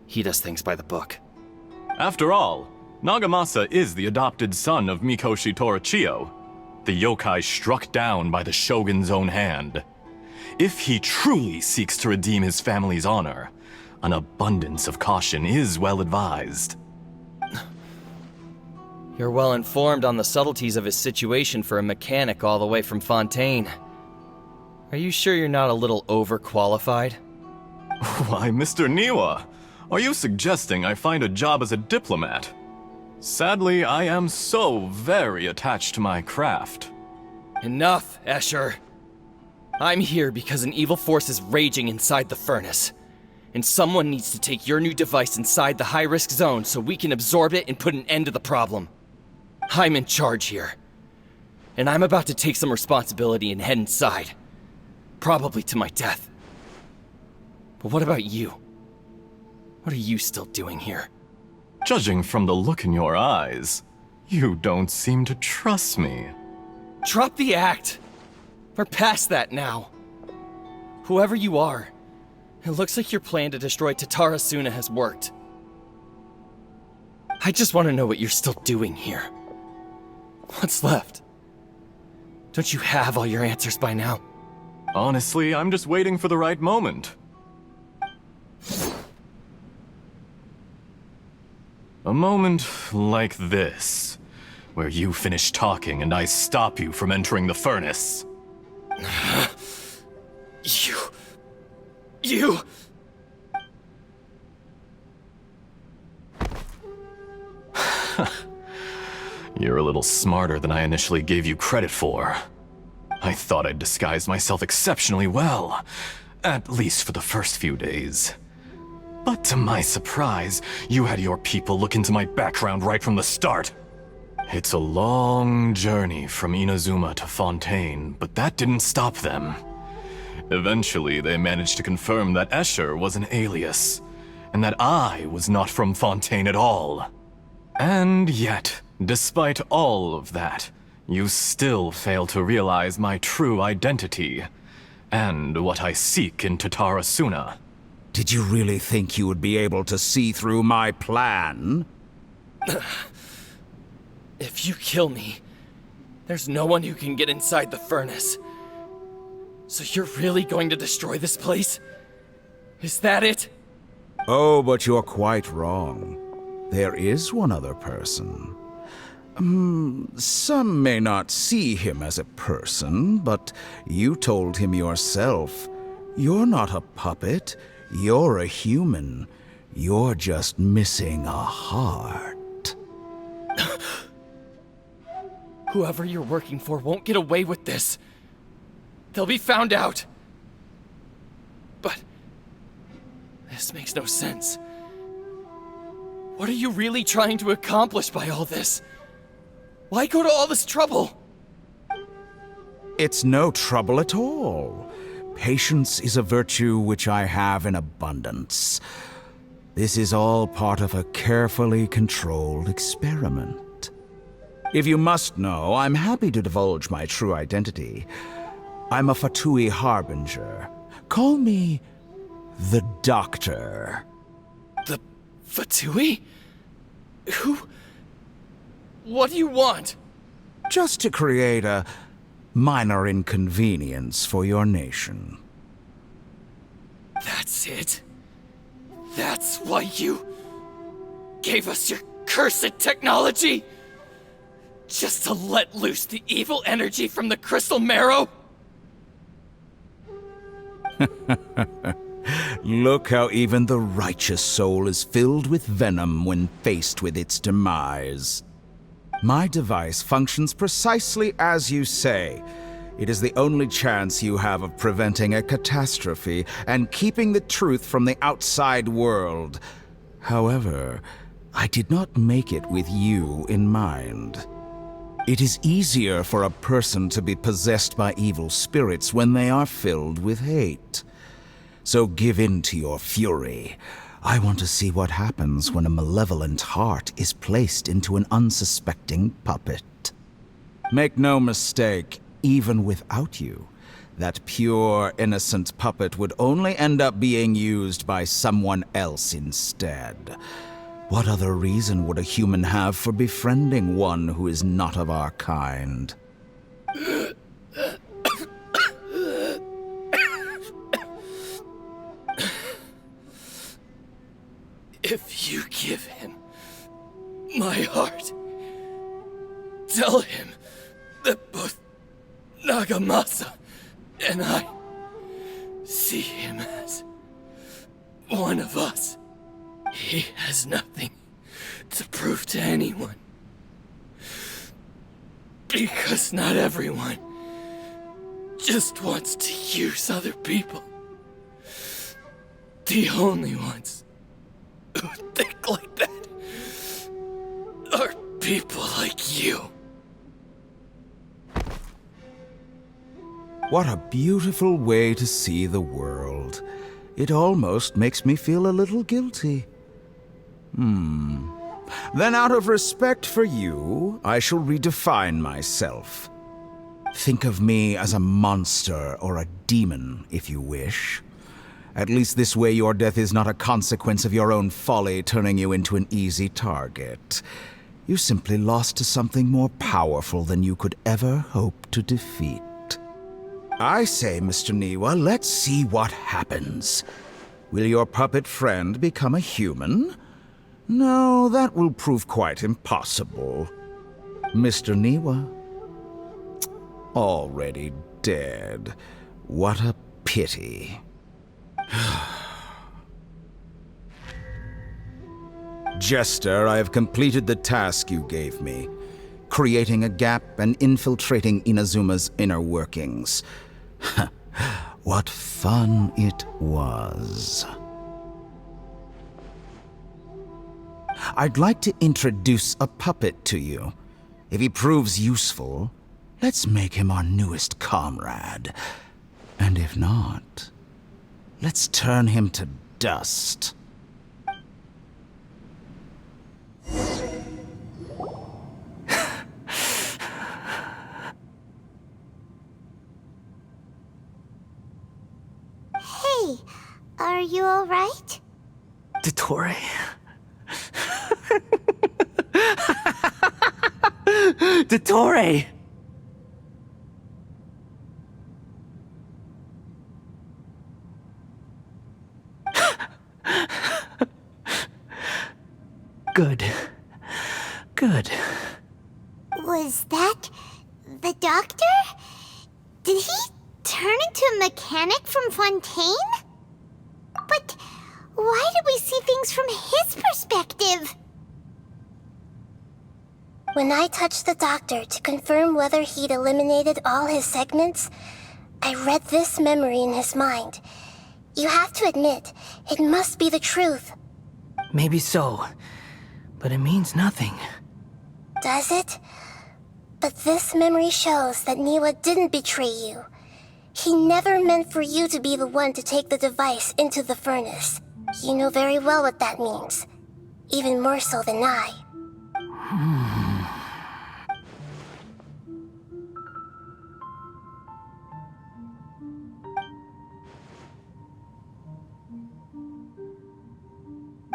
Speaker 11: He does things by the book.
Speaker 10: After all, Nagamasa is the adopted son of Mikoshi Torachiyo, the yokai struck down by the shogun's own hand. If he truly seeks to redeem his family's honor, an abundance of caution is well advised.
Speaker 11: You're well informed on the subtleties of his situation for a mechanic all the way from Fontaine. Are you sure you're not a little overqualified?
Speaker 10: Why, Mr. Niwa, are you suggesting I find a job as a diplomat? Sadly, I am so very attached to my craft.
Speaker 11: Enough, Escher. I'm here because an evil force is raging inside the furnace. And someone needs to take your new device inside the high-risk zone so we can absorb it and put an end to the problem. I'm in charge here. And I'm about to take some responsibility and head inside. Probably to my death. But what about you? What are you still doing here?
Speaker 10: Judging from the look in your eyes, you don't seem to trust me.
Speaker 11: Drop the act! We're past that now. Whoever you are, it looks like your plan to destroy Tatara Suna has worked. I just want to know what you're still doing here. What's left? Don't you have all your answers by now?
Speaker 10: Honestly, I'm just waiting for the right moment. A moment like this, where you finish talking and I stop you from entering the furnace.
Speaker 11: You...
Speaker 10: You're a little smarter than I initially gave you credit for. I thought I'd disguised myself exceptionally well, at least for the first few days. But to my surprise, you had your people look into my background right from the start. It's a long journey from Inazuma to Fontaine, but that didn't stop them. Eventually, they managed to confirm that Escher was an alias, and that I was not from Fontaine at all. And yet, despite all of that, you still fail to realize my true identity, and what I seek in Tatara Suna.
Speaker 12: Did you really think you would be able to see through my plan?
Speaker 11: If you kill me, there's no one who can get inside the furnace. So you're really going to destroy this place? Is that it?
Speaker 12: Oh, but you're quite wrong. There is one other person. Some may not see him as a person, but you told him yourself. You're not a puppet. You're a human. You're just missing a heart.
Speaker 11: Whoever you're working for won't get away with this. They'll be found out. But this makes no sense. What are you really trying to accomplish by all this? Why go to all this trouble?
Speaker 12: It's no trouble at all. Patience is a virtue which I have in abundance. This is all part of a carefully controlled experiment. If you must know, I'm happy to divulge my true identity. I'm a Fatui Harbinger. Call me the Doctor.
Speaker 11: The Fatui? Who? What do you want?
Speaker 12: Just to create a minor inconvenience for your nation.
Speaker 11: That's it? That's why you gave us your cursed technology? Just to let loose the evil energy from the crystal marrow?
Speaker 12: Look how even the righteous soul is filled with venom when faced with its demise. My device functions precisely as you say. It is the only chance you have of preventing a catastrophe and keeping the truth from the outside world. However, I did not make it with you in mind. It is easier for a person to be possessed by evil spirits when they are filled with hate. So give in to your fury. I want to see what happens when a malevolent heart is placed into an unsuspecting puppet. Make no mistake, even without you, that pure, innocent puppet would only end up being used by someone else instead. What other reason would a human have for befriending one who is not of our kind?
Speaker 11: If you give him my heart, tell him that both Nagamasa and I see him as one of us. He has nothing to prove to anyone. Because not everyone just wants to use other people. The only ones who think like that are people like you.
Speaker 12: What a beautiful way to see the world. It almost makes me feel a little guilty. Then out of respect for you, I shall redefine myself. Think of me as a monster or a demon, if you wish. At least this way your death is not a consequence of your own folly turning you into an easy target. You simply lost to something more powerful than you could ever hope to defeat. I say, Mr. Niwa, let's see what happens. Will your puppet friend become a human? No, that will prove quite impossible. Mr. Niwa? Already dead. What a pity. Jester, I have completed the task you gave me. Creating a gap and infiltrating Inazuma's inner workings. What fun it was. I'd like to introduce a puppet to you. If he proves useful, let's make him our newest comrade. And if not, let's turn him to dust.
Speaker 1: Hey, are you alright?
Speaker 9: Dottore? Dottore! Good. Good.
Speaker 1: Was that the doctor? Did he turn into a mechanic from Fontaine? But why did we see things from his perspective?
Speaker 6: When I touched the doctor to confirm whether he'd eliminated all his segments, I read this memory in his mind. You have to admit, it must be the truth.
Speaker 9: Maybe so, but it means nothing.
Speaker 6: Does it? But this memory shows that Niwa didn't betray you. He never meant for you to be the one to take the device into the furnace. You know very well what that means. Even more so than I.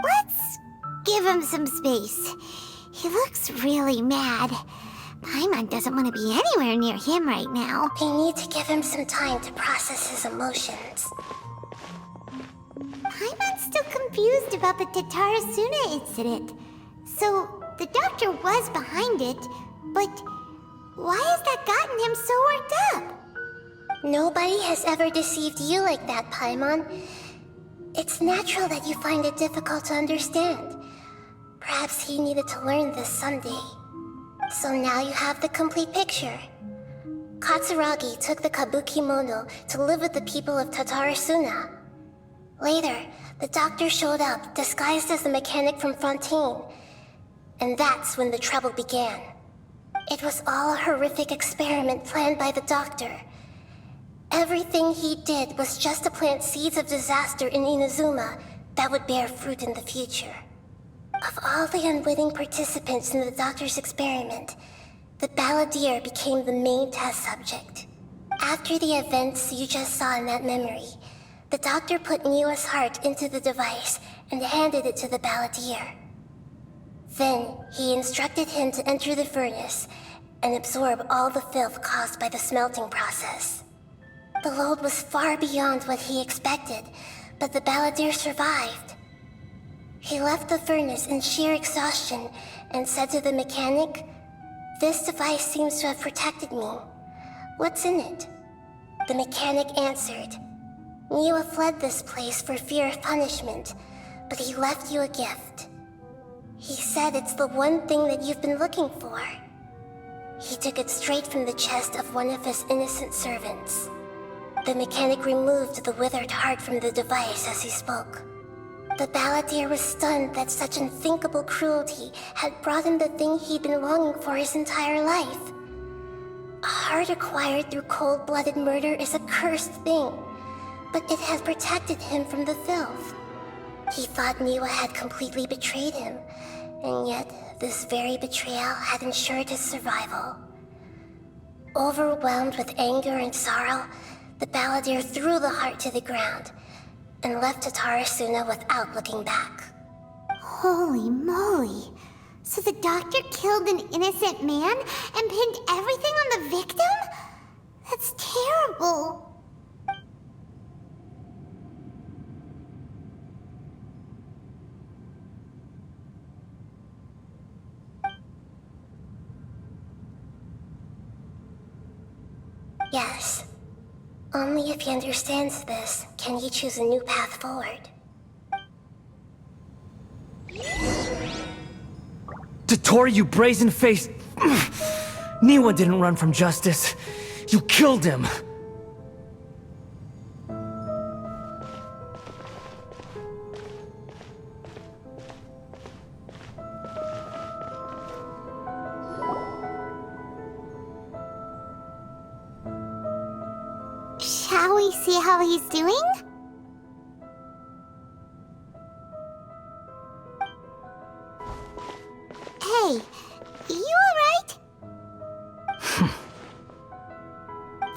Speaker 1: Let's give him some space. He looks really mad. Paimon doesn't want to be anywhere near him right now.
Speaker 6: We need to give him some time to process his emotions.
Speaker 1: Paimon's still confused about the Tatarasuna incident. So, the doctor was behind it, but why has that gotten him so worked up?
Speaker 6: Nobody has ever deceived you like that, Paimon. It's natural that you find it difficult to understand. Perhaps he needed to learn this someday. So now you have the complete picture. Katsuragi took the kabuki mono to live with the people of Tatarasuna. Later, the doctor showed up, disguised as the mechanic from Fontaine. And that's when the trouble began. It was all a horrific experiment planned by the doctor. Everything he did was just to plant seeds of disaster in Inazuma that would bear fruit in the future. Of all the unwitting participants in the doctor's experiment, the Balladeer became the main test subject. After the events you just saw in that memory, the doctor put Niwa's heart into the device and handed it to the Balladeer. Then, he instructed him to enter the furnace and absorb all the filth caused by the smelting process. The load was far beyond what he expected, but the Balladeer survived. He left the furnace in sheer exhaustion and said to the mechanic, "This device seems to have protected me. What's in it?" The mechanic answered, "Niwa fled this place for fear of punishment, but he left you a gift. He said it's the one thing that you've been looking for." He took it straight from the chest of one of his innocent servants. The mechanic removed the withered heart from the device as he spoke. The Balladeer was stunned that such unthinkable cruelty had brought him the thing he'd been longing for his entire life. A heart acquired through cold-blooded murder is a cursed thing, but it had protected him from the filth. He thought Niwa had completely betrayed him, and yet this very betrayal had ensured his survival. Overwhelmed with anger and sorrow, the Balladeer threw the heart to the ground and left Tatarasuna without looking back.
Speaker 1: Holy moly. So the doctor killed an innocent man and pinned everything on the victim? That's terrible.
Speaker 6: Yes. Only if he understands this can he choose a new path forward.
Speaker 9: Dottore, you brazen-faced... Niwa didn't run from justice. You killed him.
Speaker 1: Shall we see how he's doing? Hey, you alright?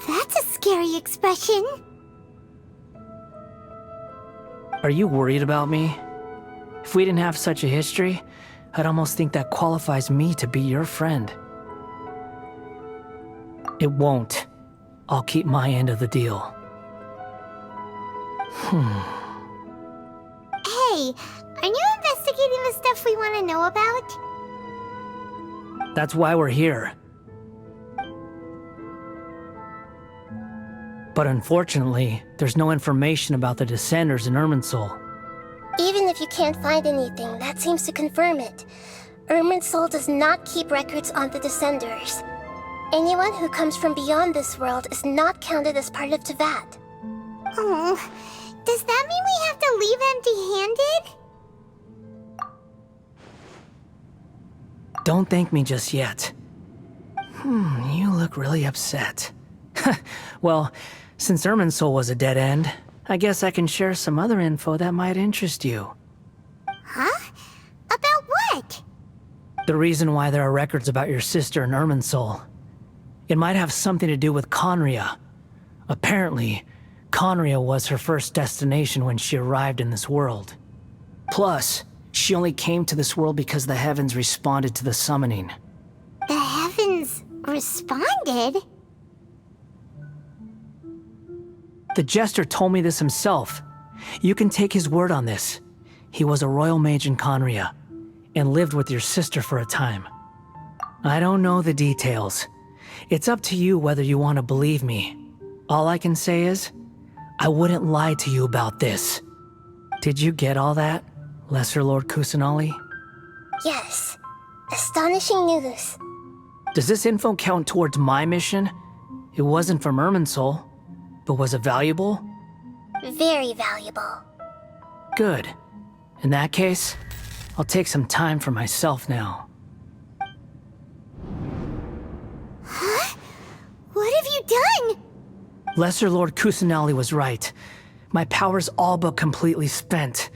Speaker 1: That's a scary expression.
Speaker 9: Are you worried about me? If we didn't have such a history, I'd almost think that qualifies me to be your friend. It won't. I'll keep my end of the deal.
Speaker 1: Hey, are you investigating the stuff we want to know about?
Speaker 9: That's why we're here. But unfortunately, there's no information about the Descenders in Irminsul.
Speaker 6: Even if you can't find anything, that seems to confirm it. Irminsul does not keep records on the Descenders. Anyone who comes from beyond this world is not counted as part of Teyvat.
Speaker 1: Oh, does that mean we have to leave empty-handed?
Speaker 9: Don't thank me just yet. You look really upset. Well, since Irminsul was a dead end, I guess I can share some other info that might interest you.
Speaker 1: Huh? About what?
Speaker 9: The reason why there are records about your sister in Irminsul. It might have something to do with Conria. Apparently, Conria was her first destination when she arrived in this world. Plus, she only came to this world because the heavens responded to the summoning.
Speaker 1: The heavens responded?
Speaker 9: The Jester told me this himself. You can take his word on this. He was a royal mage in Conria, and lived with your sister for a time. I don't know the details. It's up to you whether you want to believe me. All I can say is, I wouldn't lie to you about this. Did you get all that, Lesser Lord Kusanali?
Speaker 6: Yes. Astonishing news.
Speaker 9: Does this info count towards my mission? It wasn't from Irminsul, but was it valuable?
Speaker 6: Very valuable.
Speaker 9: Good. In that case, I'll take some time for myself now.
Speaker 1: Huh? What have you done?
Speaker 9: Lesser Lord Kusanali was right. My power's all but completely spent.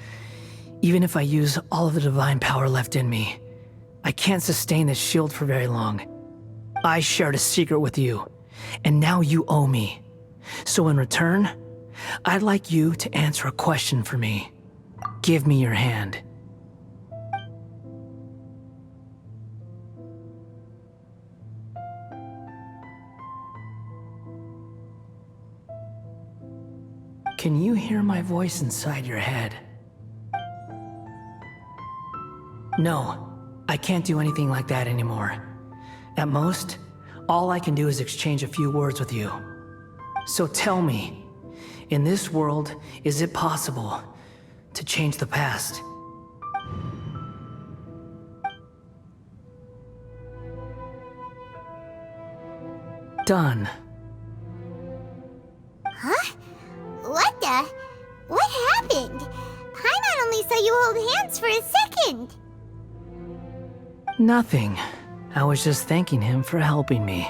Speaker 9: Even if I use all of the divine power left in me, I can't sustain this shield for very long. I shared a secret with you, and now you owe me. So in return, I'd like you to answer a question for me. Give me your hand. Can you hear my voice inside your head? No, I can't do anything like that anymore. At most, all I can do is exchange a few words with you. So tell me, in this world, is it possible to change the past? Done.
Speaker 1: Huh? What the? What happened? Paimon only saw you hold hands for a second.
Speaker 9: Nothing. I was just thanking him for helping me.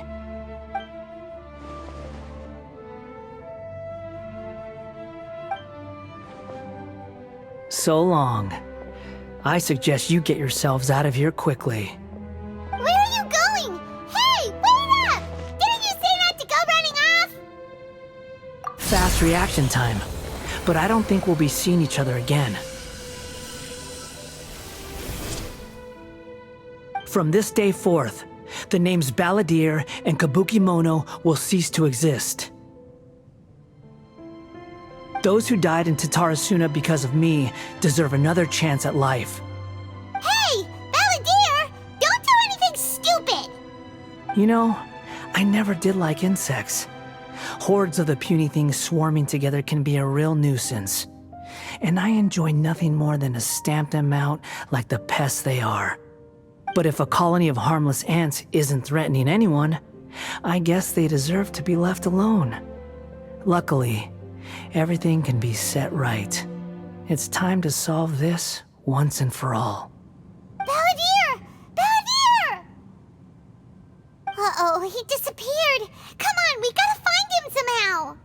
Speaker 9: So long. I suggest you get yourselves out of here quickly.
Speaker 1: Where are you going? Hey, wait up! Didn't you say not to go running off?
Speaker 9: Fast reaction time. But I don't think we'll be seeing each other again. From this day forth, the names Balladeer and Kabukimono will cease to exist. Those who died in Tatarasuna because of me deserve another chance at life.
Speaker 1: Hey, Balladeer! Don't do anything stupid!
Speaker 9: You know, I never did like insects. Hordes of the puny things swarming together can be a real nuisance. And I enjoy nothing more than to stamp them out like the pests they are. But if a colony of harmless ants isn't threatening anyone, I guess they deserve to be left alone. Luckily, everything can be set right. It's time to solve this once and for all.
Speaker 1: Balladeer! Balladeer! Uh-oh, he disappeared. Come on, we gotta find him somehow.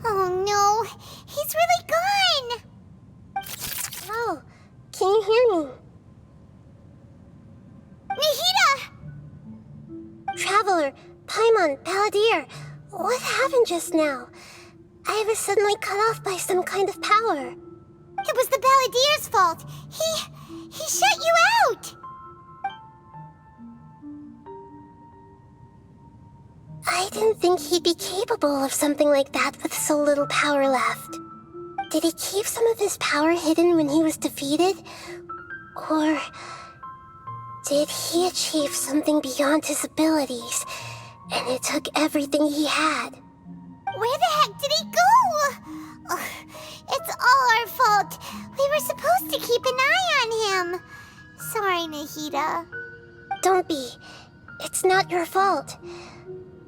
Speaker 1: Oh no, he's really gone!
Speaker 6: Oh, can you hear me?
Speaker 1: Nahida!
Speaker 6: Traveler, Paimon, Balladeer, what happened just now? I was suddenly cut off by some kind of power.
Speaker 1: It was the Balladeer's fault. He shut you out!
Speaker 6: I didn't think he'd be capable of something like that with so little power left. Did he keep some of his power hidden when he was defeated? Or did he achieve something beyond his abilities, and it took everything he had?
Speaker 1: Where the heck did he go? Ugh, it's all our fault. We were supposed to keep an eye on him. Sorry, Nahida.
Speaker 6: Don't be. It's not your fault.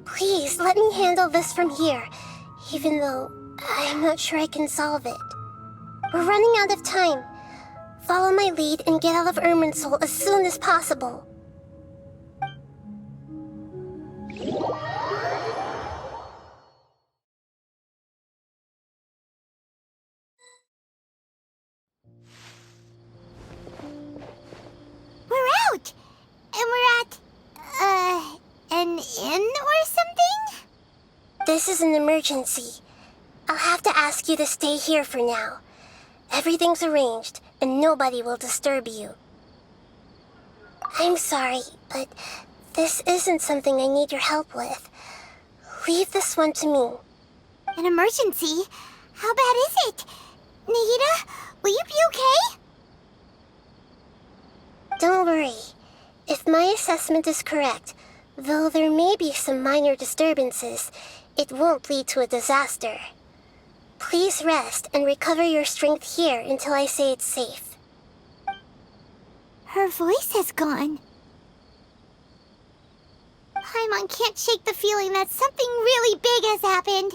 Speaker 6: Please, let me handle this from here, even though I'm not sure I can solve it. We're running out of time. Follow my lead and get out of Irminsul as soon as possible.
Speaker 1: We're out! And we're at, an inn or something?
Speaker 6: This is an emergency. I'll have to ask you to stay here for now. Everything's arranged, and nobody will disturb you. I'm sorry, but this isn't something I need your help with. Leave this one to me.
Speaker 1: An emergency? How bad is it? Nahida, will you be okay?
Speaker 6: Don't worry. If my assessment is correct, though there may be some minor disturbances, it won't lead to a disaster. Please rest and recover your strength here until I say it's safe.
Speaker 1: Her voice has gone. Paimon can't shake the feeling that something really big has happened.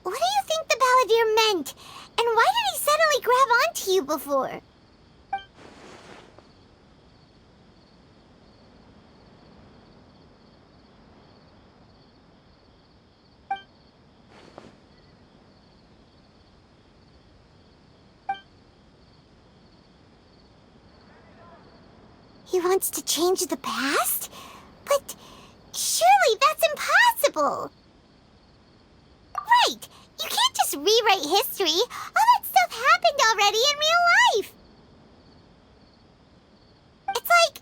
Speaker 1: What do you think the Balladeer meant? And why did he suddenly grab onto you before? He wants to change the past? But surely that's impossible! Right! You can't just rewrite history! All that stuff happened already in real life! It's like,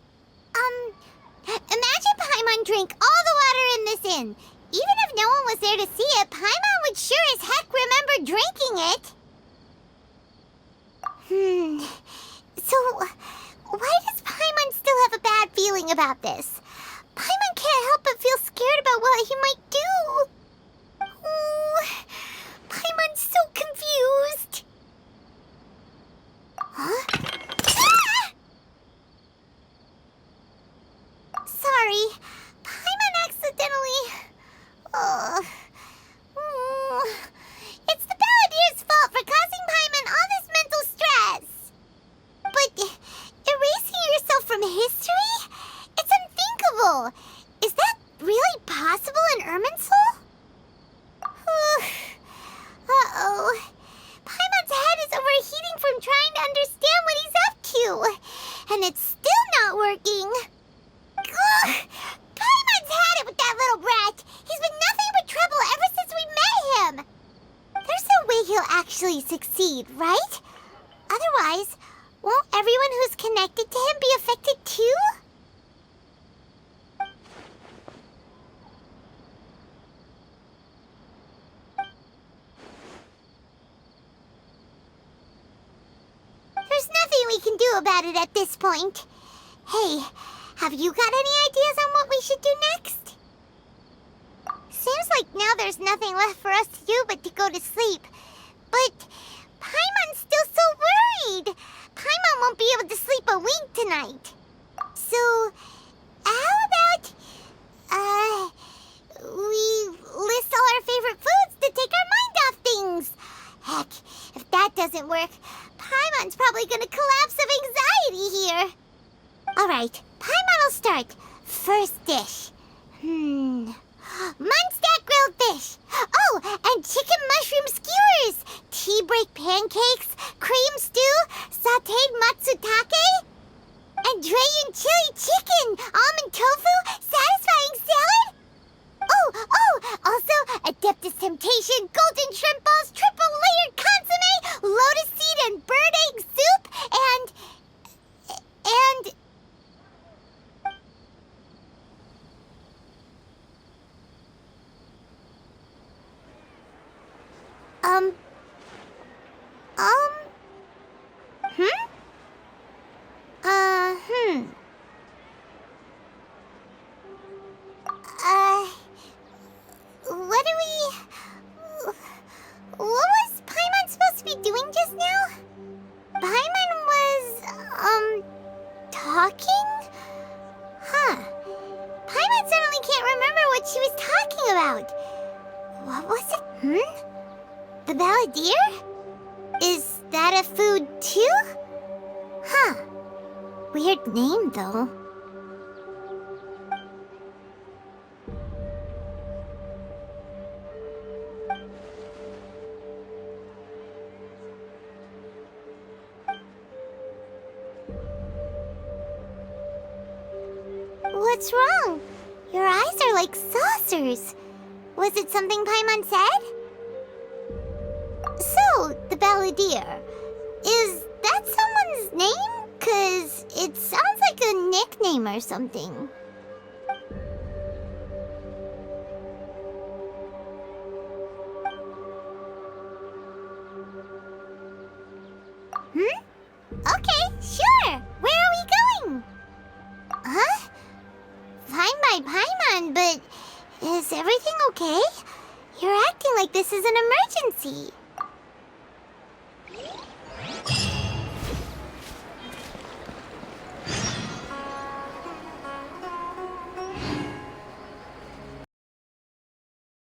Speaker 1: imagine Paimon drank all the water in this inn. Even if no one was there to see it, Paimon would sure as heck remember drinking it. So, why does Paimon still have a bad feeling about this? Paimon can't help but feel scared about what he might do. Oh, Paimon's so confused. Huh? Ah! Sorry, Paimon accidentally... It's the Balladeer's fault for causing Paimon all this mental stress. But erasing yourself from history? It's unthinkable. Is that really possible in Irminsul? Uh-oh. Paimon's head is overheating from trying to understand what he's up to. And it's still not working. Ugh. Paimon's had it with that little brat. He's been nothing but trouble ever since we met him. There's no way he'll actually succeed, right? Otherwise, won't everyone who's connected to him be affected too? There's nothing we can do about it at this point. Hey, have you got any ideas on what we should do next? Seems like now there's nothing left for us to do but to go to sleep. But Paimon's still so worried. Paimon won't be able to sleep a wink tonight. So, how about, we list all our favorite foods to take our mind off things? Heck, if that doesn't work, Paimon's probably gonna collapse of anxiety here. Alright, Paimon will start. First dish. Munstack grilled fish. Oh, and chicken mushroom skewers. Tea break pancakes. Cream stew. Sauteed matsutake. And Drayan chili chicken. Almond tofu. Satisfying salad. Oh, also Adeptus Temptation. Golden shrimp balls. Triple layered consomme. Lotus seed and bird egg soup. And... What was Paimon supposed to be doing just now? Paimon was, talking? Huh. Paimon suddenly can't remember what she was talking about. What was it? The Balladeer? Is that a food too? Huh. Weird name, though. What's wrong? Your eyes are like saucers. Was it something Paimon said? So, the Balladeer. Is that someone's name? 'Cause it sounds like a nickname or something. Okay, sure. Where are we going? Huh? Fine by Paimon, but is everything okay? You're acting like this is an emergency.